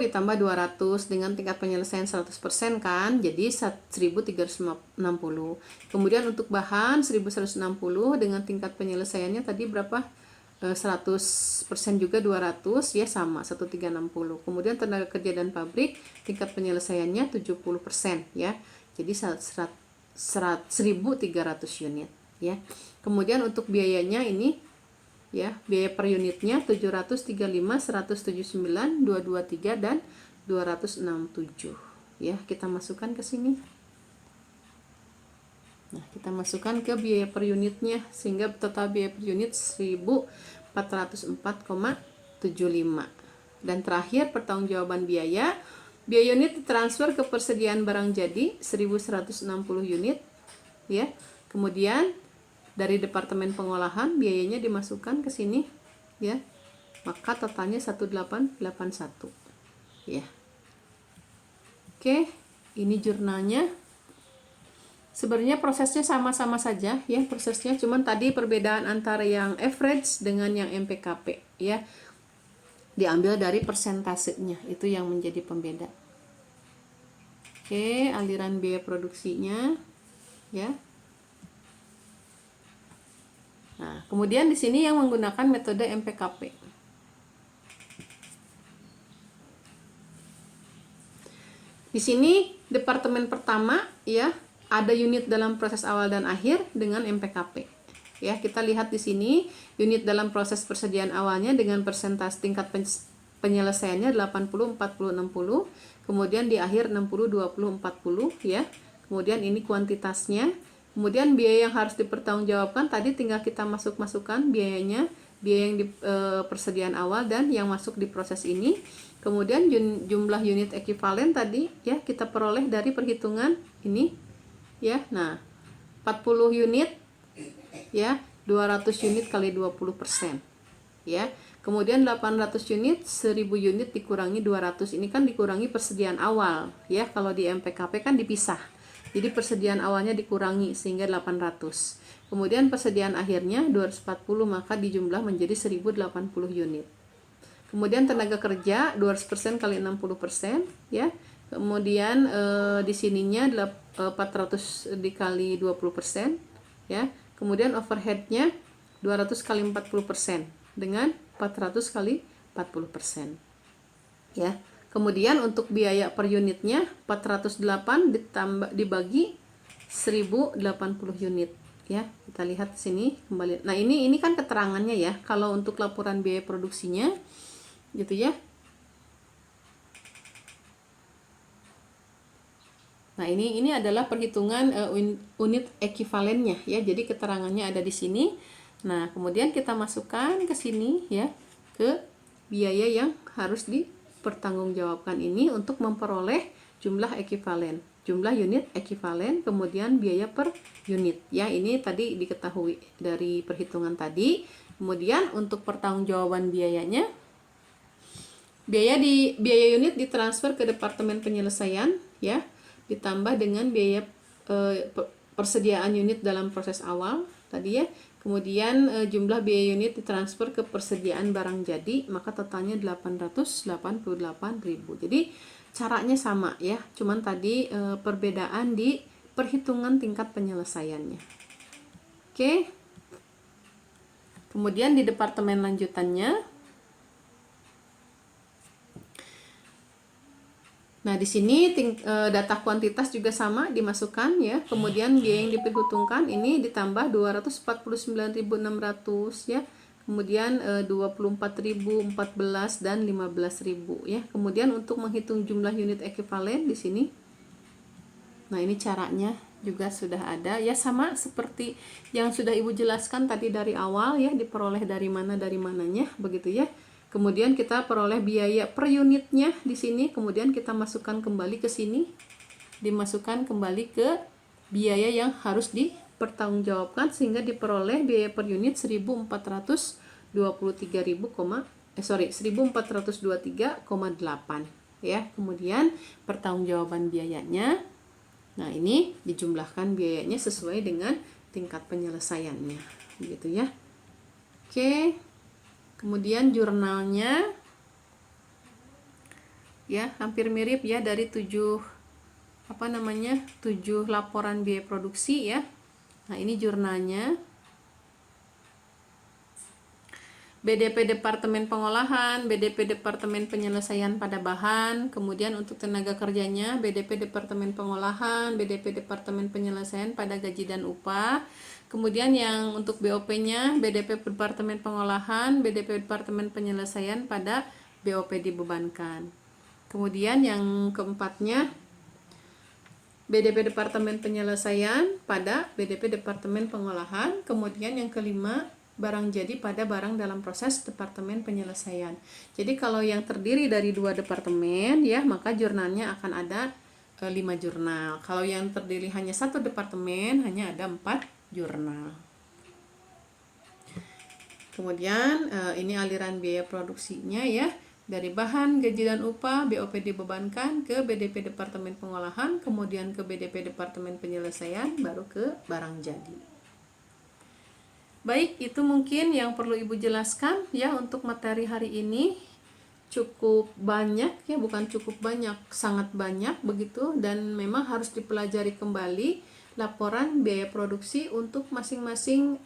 ditambah 200 dengan tingkat penyelesaian 100% kan, jadi 1.360. Kemudian untuk bahan 1.160 dengan tingkat penyelesaiannya tadi berapa? 100% juga 200 ya, sama 1.360. Kemudian tenaga kerja dan pabrik tingkat penyelesaiannya 70% ya, jadi 1.300 unit ya. Kemudian untuk biayanya ini ya, biaya per unitnya 735, 179, 223 dan 267 ya, kita masukkan ke sini. Nah, kita masukkan ke biaya per unitnya sehingga total biaya per unit 1.404,75. Dan terakhir pertanggungjawaban biaya. Biaya unit ditransfer ke persediaan barang jadi 1.160 unit ya. Kemudian dari departemen pengolahan biayanya dimasukkan ke sini ya. Maka totalnya 1881 ya. Oke, ini jurnalnya. Sebenarnya prosesnya sama-sama saja ya, prosesnya cuman tadi perbedaan antara yang average dengan yang MPKP ya. Diambil dari persentasenya, itu yang menjadi pembeda. Oke, aliran biaya produksinya ya. Nah, kemudian di sini yang menggunakan metode MPKP. Di sini departemen pertama ya, ada unit dalam proses awal dan akhir dengan MPKP. Ya, kita lihat di sini unit dalam proses persediaan awalnya dengan persentase tingkat penyelesaiannya 80 40 60, kemudian di akhir 60 20 40 ya. Kemudian ini kuantitasnya. Kemudian biaya yang harus dipertanggungjawabkan tadi tinggal kita masukkan biayanya, biaya yang di persediaan awal dan yang masuk di proses ini. Kemudian jumlah unit ekivalen tadi ya kita peroleh dari perhitungan ini ya. Nah, 40 unit ya, 200 unit kali 20% ya. Kemudian 800 unit, 1000 unit dikurangi 200. Ini kan dikurangi persediaan awal ya. Kalau di MPKP kan dipisah. Jadi persediaan awalnya dikurangi sehingga 800. Kemudian persediaan akhirnya 240, maka dijumlah menjadi 1080 unit. Kemudian tenaga kerja 200% kali 60% ya. Kemudian di sininya 400 dikali 20% ya. Kemudian overheadnya 200 kali 40% dengan 400 kali 40% ya. Kemudian untuk biaya per unitnya 408 ditambah dibagi 1080 unit ya. Kita lihat sini kembali. Nah, ini kan keterangannya ya. Kalau untuk laporan biaya produksinya gitu ya. Nah, ini adalah perhitungan unit ekivalennya ya. Jadi keterangannya ada di sini. Nah, kemudian kita masukkan ke sini ya, ke biaya yang harus dipertanggungjawabkan ini untuk memperoleh jumlah ekivalen, jumlah unit ekivalen, kemudian biaya per unit ya. Ini tadi diketahui dari perhitungan tadi. Kemudian untuk pertanggungjawaban biayanya, biaya unit ditransfer ke departemen penyelesaian ya, ditambah dengan biaya persediaan unit dalam proses awal tadi ya. Kemudian jumlah biaya unit ditransfer ke persediaan barang jadi, maka totalnya 888.000. Jadi caranya sama ya, cuman tadi perbedaan di perhitungan tingkat penyelesaiannya. Oke. Kemudian di departemen lanjutannya, nah, di sini data kuantitas juga sama dimasukkan ya. Kemudian biaya yang diperhitungkan ini ditambah 249.600 ya. Kemudian 24.014 dan 15.000 ya. Kemudian untuk menghitung jumlah unit ekivalen di sini. Nah, ini caranya juga sudah ada ya, sama seperti yang sudah Ibu jelaskan tadi dari awal ya, diperoleh dari mananya begitu ya. Kemudian kita peroleh biaya per unitnya di sini, kemudian kita masukkan kembali ke sini, dimasukkan kembali ke biaya yang harus dipertanggungjawabkan sehingga diperoleh biaya per unit 1.423,8 ya. Kemudian pertanggungjawaban biayanya, nah ini dijumlahkan biayanya sesuai dengan tingkat penyelesaiannya, begitu ya. Oke. Kemudian jurnalnya ya hampir mirip ya, dari 7 laporan biaya produksi ya. Nah, ini jurnalnya. BDP Departemen Pengolahan, BDP Departemen Penyelesaian pada Bahan, kemudian untuk tenaga kerjanya BDP Departemen Pengolahan, BDP Departemen Penyelesaian pada Gaji dan Upah. Kemudian yang untuk BOP-nya BDP Departemen Pengolahan, BDP Departemen Penyelesaian pada BOP dibebankan. Kemudian yang keempatnya BDP Departemen Penyelesaian pada BDP Departemen Pengolahan. Kemudian yang kelima, barang jadi pada barang dalam proses Departemen Penyelesaian. Jadi kalau yang terdiri dari 2 departemen ya, maka jurnalnya akan ada 5 jurnal. Kalau yang terdiri hanya 1 departemen, hanya ada 4 jurnal. Kemudian ini aliran biaya produksinya ya. Dari bahan, gaji dan upah, BOP dibebankan ke BDP Departemen Pengolahan, kemudian ke BDP Departemen Penyelesaian, baru ke barang jadi. Baik, itu mungkin yang perlu Ibu jelaskan ya untuk materi hari ini. Cukup banyak ya, bukan cukup banyak, sangat banyak begitu, dan memang harus dipelajari kembali laporan biaya produksi untuk masing-masing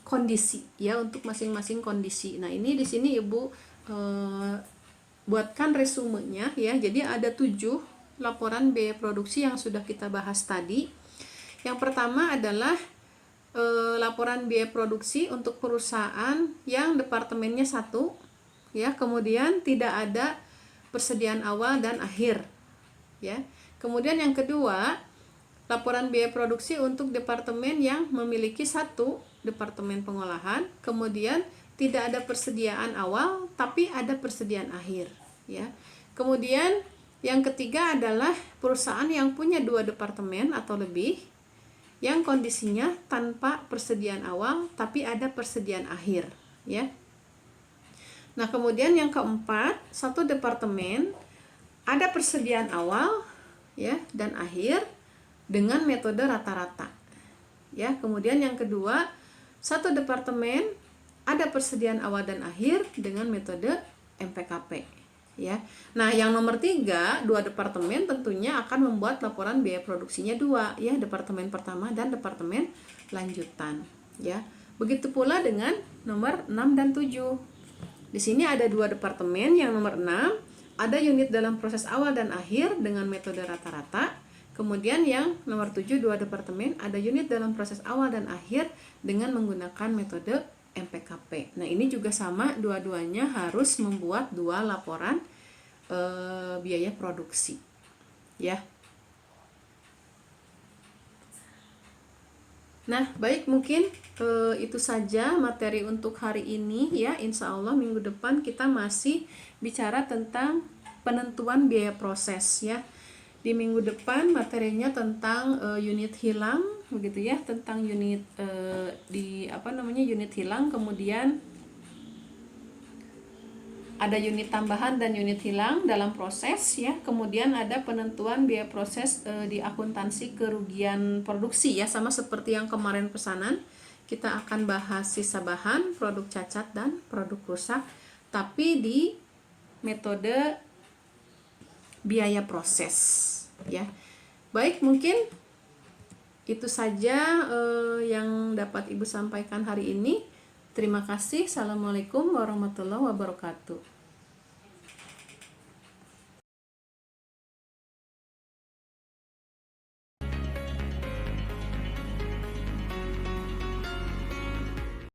kondisi ya, untuk masing-masing kondisi. Nah, ini di sini Ibu buatkan resumenya ya. Jadi ada 7 laporan biaya produksi yang sudah kita bahas tadi. Yang pertama adalah laporan biaya produksi untuk perusahaan yang departemennya 1 ya, kemudian tidak ada persediaan awal dan akhir ya. Kemudian yang kedua, laporan biaya produksi untuk departemen yang memiliki 1 departemen pengolahan, kemudian tidak ada persediaan awal tapi ada persediaan akhir ya. Kemudian yang ketiga adalah perusahaan yang punya 2 departemen atau lebih yang kondisinya tanpa persediaan awal tapi ada persediaan akhir ya. Nah, kemudian yang keempat, 1 departemen ada persediaan awal ya dan akhir dengan metode rata-rata ya. Kemudian yang kedua, 1 departemen ada persediaan awal dan akhir dengan metode MPKP ya. Nah, yang nomor 3, 2 departemen tentunya akan membuat laporan biaya produksinya 2 ya, departemen pertama dan departemen lanjutan ya. Begitu pula dengan nomor 6 dan 7. Di sini ada 2 departemen, yang nomor 6 ada unit dalam proses awal dan akhir dengan metode rata-rata. Kemudian yang nomor 7, 2 departemen ada unit dalam proses awal dan akhir dengan menggunakan metode MPKP. Nah, ini juga sama, dua-duanya harus membuat 2 laporan biaya produksi ya. Nah, baik, mungkin itu saja materi untuk hari ini ya. Insya Allah minggu depan kita masih bicara tentang penentuan biaya proses ya. Di minggu depan materinya tentang unit hilang begitu ya, tentang unit unit hilang, kemudian ada unit tambahan dan unit hilang dalam proses ya. Kemudian ada penentuan biaya proses di akuntansi kerugian produksi ya, sama seperti yang kemarin pesanan. Kita akan bahas sisa bahan, produk cacat dan produk rusak, tapi di metode biaya proses ya. Baik, mungkin itu saja yang dapat Ibu sampaikan hari ini. Terima kasih. Assalamualaikum warahmatullahi wabarakatuh.